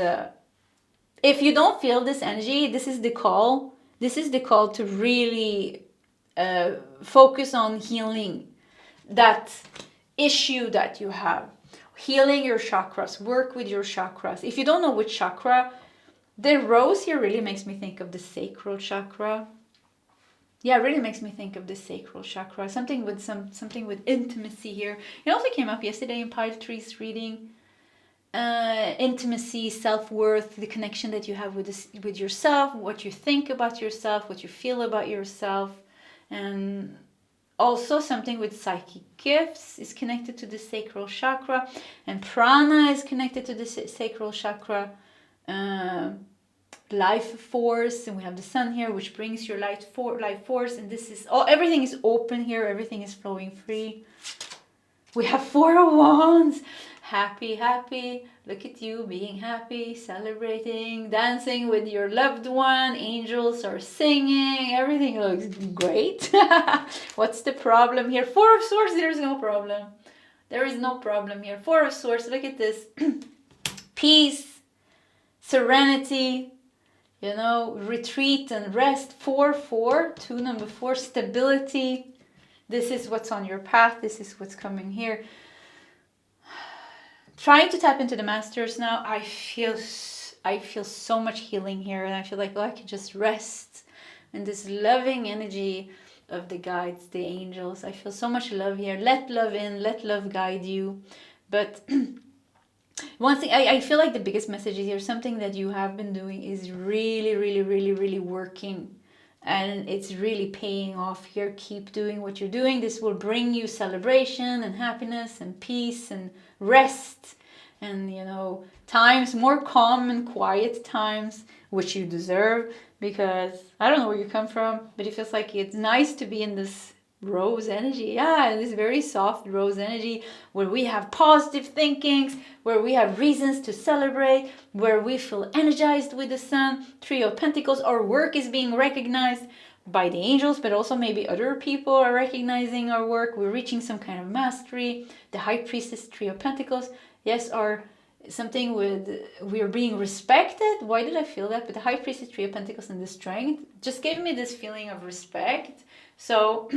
if you don't feel this energy, this is the call. This is the call to really focus on healing that issue that you have. Healing your chakras. Work with your chakras. If you don't know which chakra, the rose here really makes me think of the sacral chakra. Yeah, it really makes me think of the sacral chakra. Something with intimacy here. It also came up yesterday in pile 3's reading. Intimacy, self-worth, the connection that you have with yourself, what you think about yourself, what you feel about yourself, and also something with psychic gifts is connected to the sacral chakra, and prana is connected to the sacral chakra. Life force, and we have the sun here, which brings your life force, and this is everything is open here, everything is flowing free. We have 4 of Wands. Happy, look at you being happy, celebrating, dancing with your loved one. Angels are singing, everything looks great. What's the problem here? 4 of Swords. There's no problem. There is no problem here. 4 of Swords. Look at this. Peace, serenity, retreat and rest. 4-4, 2 number 4, stability. This is what's on your path. This is what's coming here. Trying to tap into the masters now. I feel so much healing here, and I feel like I can just rest in this loving energy of the guides, the angels. I feel so much love here. Let love in, let love guide you. But one thing, I feel like the biggest message is here, something that you have been doing is really, really, really, really working. And it's really paying off here. Keep doing what you're doing. This will bring you celebration and happiness and peace and rest. And, times, more calm and quiet times, which you deserve. Because, I don't know where you come from, but it feels like it's nice to be in this rose energy. Yeah, this very soft rose energy where we have positive thinkings, where we have reasons to celebrate, where we feel energized with the sun. 3 of Pentacles, our work is being recognized by the angels, but also maybe other people are recognizing our work. We're reaching some kind of mastery. The High Priestess, 3 of Pentacles, yes, are something with we're being respected. Why did I feel that? But the High Priestess, 3 of Pentacles, and the Strength just gave me this feeling of respect. So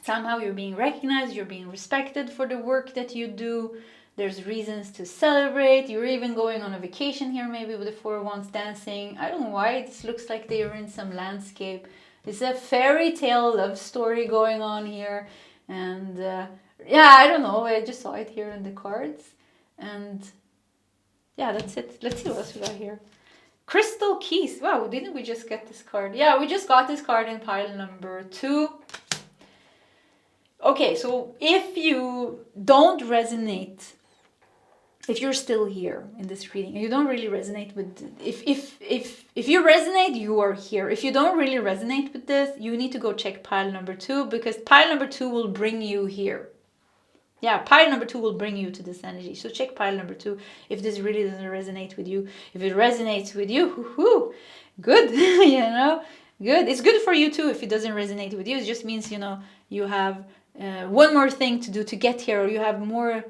Somehow you're being recognized, you're being respected for the work that you do. There's reasons to celebrate. You're even going on a vacation here, maybe with the Four of Wands dancing. I don't know why. It looks like they are in some landscape. It's a fairy tale love story going on here. And yeah, I don't know. I just saw it here in the cards. And yeah, that's it. Let's see what else we got here. Crystal keys. Wow, didn't we just get this card? Yeah, we just got this card in pile number 2. Okay, so if you don't resonate, if you're still here in this reading and you don't really resonate with, if you resonate, you are here. If you don't really resonate with this, you need to go check pile number 2, because pile number 2 will bring you here. Yeah, pile number 2 will bring you to this energy. So check pile number 2 if this really doesn't resonate with you. If it resonates with you, good, you know, good. It's good for you too if it doesn't resonate with you. It just means, you know, you have one more thing to do to get here, or you have more,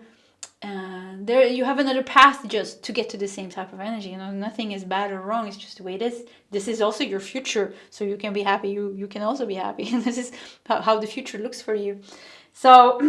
you have another path just to get to the same type of energy. You know, nothing is bad or wrong. It's just the way it is. This is also your future, so you can be happy. You can also be happy. This is how the future looks for you. So...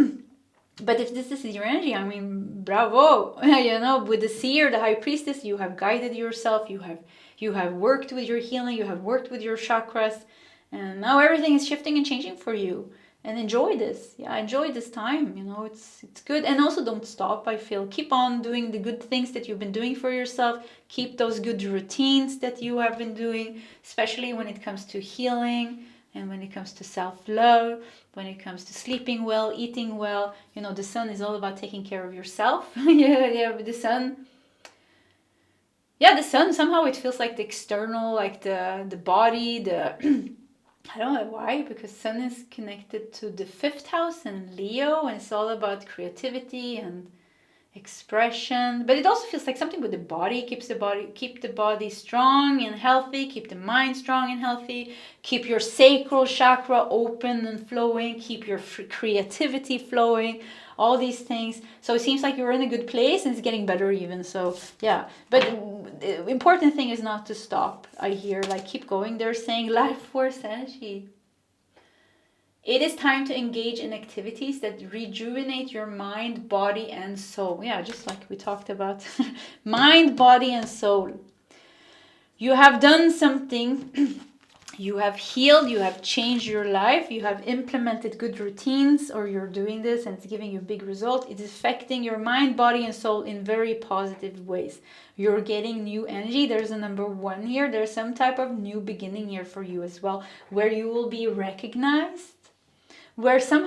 But if this is your energy, I mean, bravo, you know, with the seer, the high priestess, you have guided yourself, you have worked with your healing, you have worked with your chakras, and now everything is shifting and changing for you. And enjoy this. Yeah, enjoy this time, you know, it's good. And also don't stop, I feel. Keep on doing the good things that you've been doing for yourself. Keep those good routines that you have been doing, especially when it comes to healing. And when it comes to self-love, when it comes to sleeping well, eating well, you know, the sun is all about taking care of yourself. yeah, but the sun, somehow it feels like the external, like the body, I don't know why, because sun is connected to the 5th house and Leo, and it's all about creativity and expression. But it also feels like something with the body. Keep the body strong and healthy, keep the mind strong and healthy, keep your sacral chakra open and flowing, keep your creativity flowing, all these things. So it seems like you're in a good place and it's getting better even. So yeah, but the important thing is not to stop. I hear, like, keep going. They're saying life force energy. It is time to engage in activities that rejuvenate your mind, body, and soul. Yeah, just like we talked about. Mind, body, and soul. You have done something. You have healed. You have changed your life. You have implemented good routines, or you're doing this and it's giving you a big result. It is affecting your mind, body, and soul in very positive ways. You're getting new energy. There's a number 1 here. There's some type of new beginning here for you as well, where you will be recognized. Where some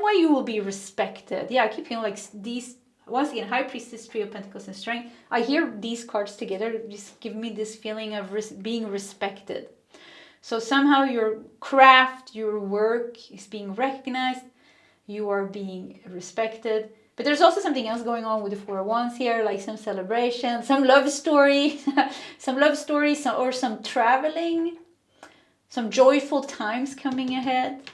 way you will be respected. Yeah, I keep feeling like these, once again, High Priestess, Three of Pentacles, and Strength. I hear these cards together just give me this feeling of being respected. So somehow your craft, your work is being recognized. You are being respected. But there's also something else going on with the Four of Wands here, like some celebration, some love story, or some traveling, some joyful times coming ahead.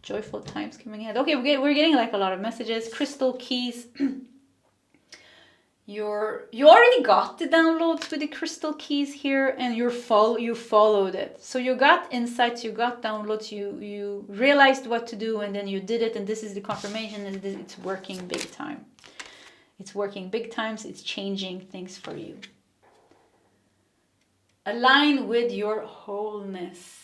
Joyful times coming ahead. Okay, we're getting like a lot of messages. Crystal keys. You already got the downloads with the crystal keys here, and you followed it. So you got insights, you got downloads, you realized what to do, and then you did it. And this is the confirmation that it's working big time. It's working big times. It's changing things for you. Align with your wholeness.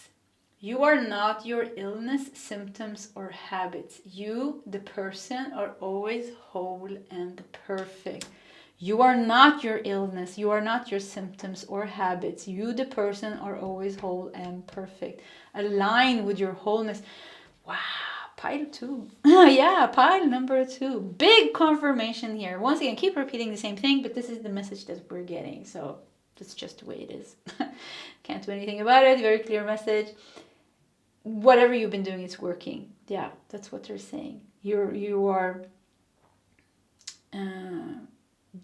You are not your illness, symptoms, or habits. You, the person, are always whole and perfect. You are not your illness. You are not your symptoms or habits. You, the person, are always whole and perfect. Align with your wholeness. Wow, pile 2. Yeah, pile number 2. Big confirmation here. Once again, keep repeating the same thing, but this is the message that we're getting. So that's just the way it is. Can't do anything about it. Very clear message. Whatever you've been doing is working. Yeah, that's what they're saying. You are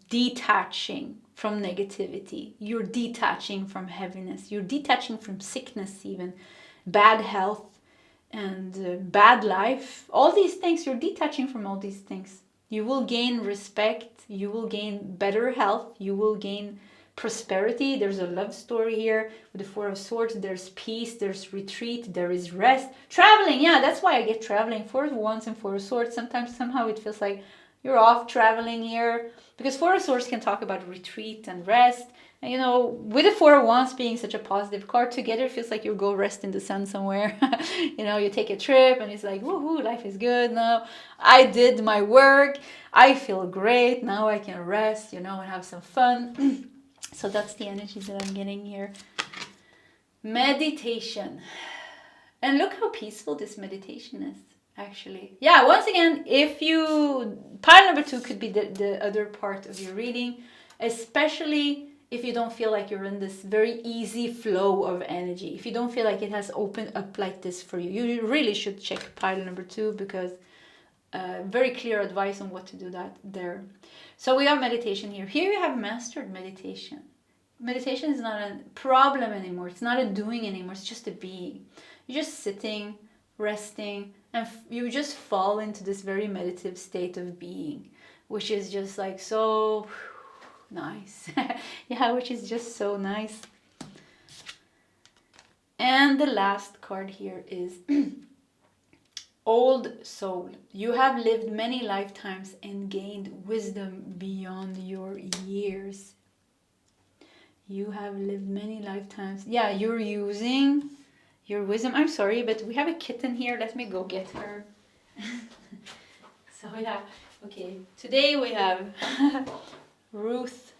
detaching from negativity. You're detaching from heaviness. You're detaching from sickness, even bad health and bad life. All these things, you're detaching from all these things. You will gain respect. You will gain better health. You will gain prosperity. There's a love story here with the Four of Swords. There's peace, there's retreat, there is rest. Traveling, yeah, that's why I get traveling. Four of Wands and Four of Swords. Sometimes, somehow it feels like you're off traveling here. Because Four of Swords can talk about retreat and rest. And, you know, with the Four of Wands being such a positive card, together it feels like you go rest in the sun somewhere. You know, you take a trip and it's like, woohoo, life is good now. I did my work. I feel great. Now I can rest, you know, and have some fun. So that's the energy that I'm getting here. Meditation. And look how peaceful this meditation is, actually. Yeah, once again, if you... Pile number 2 could be the other part of your reading, especially if you don't feel like you're in this very easy flow of energy. If you don't feel like it has opened up like this for you, you really should check pile number 2 because very clear advice on what to do that there. So we have meditation here. Here you have mastered meditation. Meditation is not a problem anymore. It's not a doing anymore. It's just a being. You're just sitting, resting, and you just fall into this very meditative state of being, which is just like so nice. Yeah, which is just so nice. And the last card here is Old Soul. You have lived many lifetimes and gained wisdom beyond your years. You have lived many lifetimes. Yeah, you're using your wisdom. I'm sorry, but we have a kitten here. Let me go get her. So yeah, okay. Today we have Ruth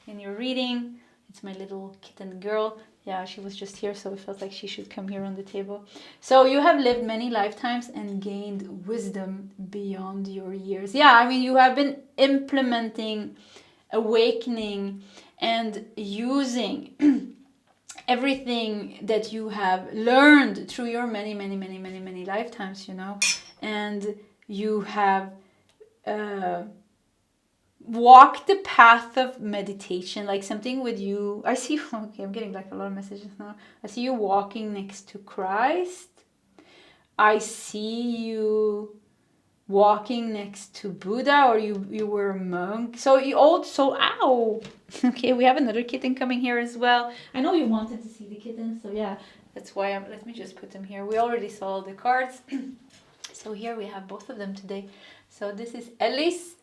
in your reading. It's my little kitten girl. Yeah, she was just here, so it felt like she should come here on the table. So you have lived many lifetimes and gained wisdom beyond your years. Yeah, I mean, you have been implementing, awakening, and using everything that you have learned through your many lifetimes, you know. And you have walk the path of meditation, like something with you. I see, okay, I'm getting like a lot of messages now. I see you walking next to Christ. I see you walking next to Buddha, or you were a monk. So you also, ow. Okay, we have another kitten coming here as well. I know you wanted to see the kitten, so yeah, that's why let me just put them here. We already saw all the cards. So here we have both of them today. So this is Ellis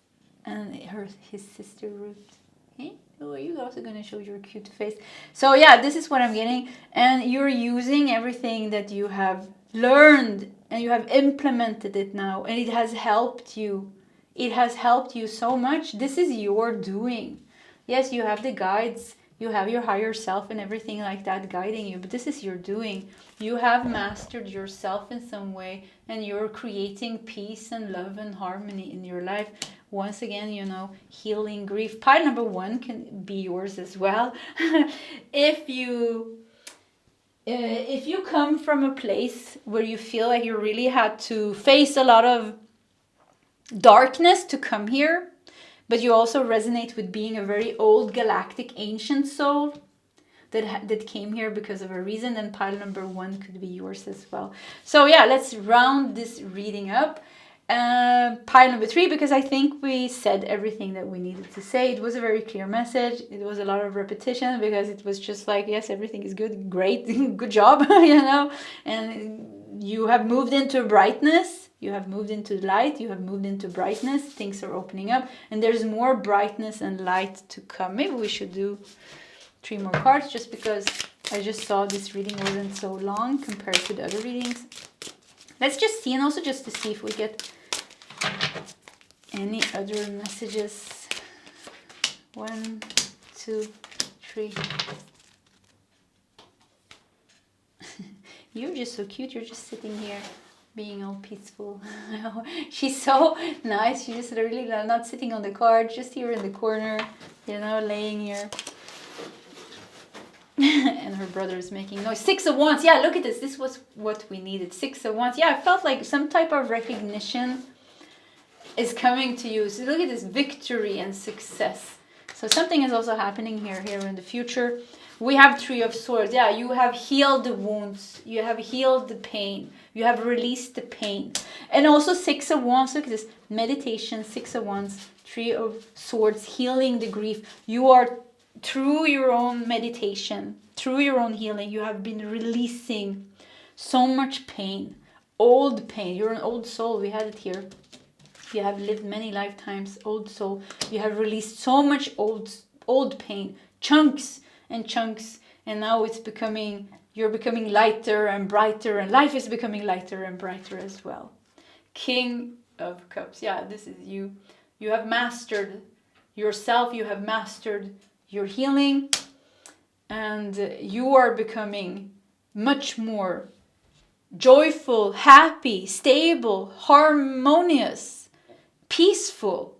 and his sister Ruth. Okay? Oh, you're also going to show your cute face. So yeah, this is what I'm getting. And you're using everything that you have learned and you have implemented it now. And it has helped you. It has helped you so much. This is your doing. Yes, you have the guides. You have your higher self and everything like that guiding you. But this is your doing. You have mastered yourself in some way. And you're creating peace and love and harmony in your life. Once again, you know, healing grief. Pile number 1 can be yours as well. If you come from a place where you feel like you really had to face a lot of darkness to come here, but you also resonate with being a very old galactic ancient soul that came here because of a reason, then pile number 1 could be yours as well. So yeah, let's round this reading up. Pile number 3, because I think we said everything that we needed to say. It was a very clear message. It was a lot of repetition because it was just like, yes, everything is good, great, good job, you know. And you have moved into brightness, you have moved into light, you have moved into brightness. Things are opening up, and there's more brightness and light to come. Maybe we should do 3 more cards, just because I just saw this reading wasn't so long compared to the other readings. Let's just see, and also just to see if we get any other messages. 1, 2, 3. You're just so cute. You're just sitting here being all peaceful. She's so nice. She's just really not sitting on the card, just here in the corner, you know, laying here. And her brother is making noise. 6 of Wands. Yeah, look at this. This was what we needed. 6 of Wands. Yeah, I felt like some type of recognition is coming to you. So look at this, victory and success. So something is also happening here in the future. We have 3 of Swords. Yeah, you have healed the wounds. You have healed the pain. You have released the pain. And also 6 of Wands. Look at this, meditation, 6 of Wands, 3 of Swords, healing the grief. You are through your own meditation, through your own healing, you have been releasing so much pain, old pain. You're an old soul. We had it here. You have lived many lifetimes, old soul. You have released so much old pain, chunks and chunks, and now you're becoming lighter and brighter, and life is becoming lighter and brighter as well. King of Cups. Yeah, this is you. You have mastered yourself. You have mastered your healing, and you are becoming much more joyful, happy, stable, harmonious, peaceful,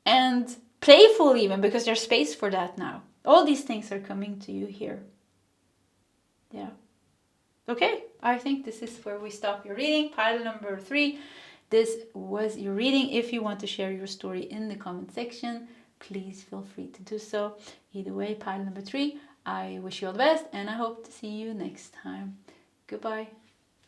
and playful even, because there's space for that now. All these things are coming to you here. Yeah. Okay, I think this is where we stop your reading. Pile number 3. This was your reading. If you want to share your story in the comment section, please feel free to do so. Either way, pile number 3. I wish you all the best, and I hope to see you next time. Goodbye.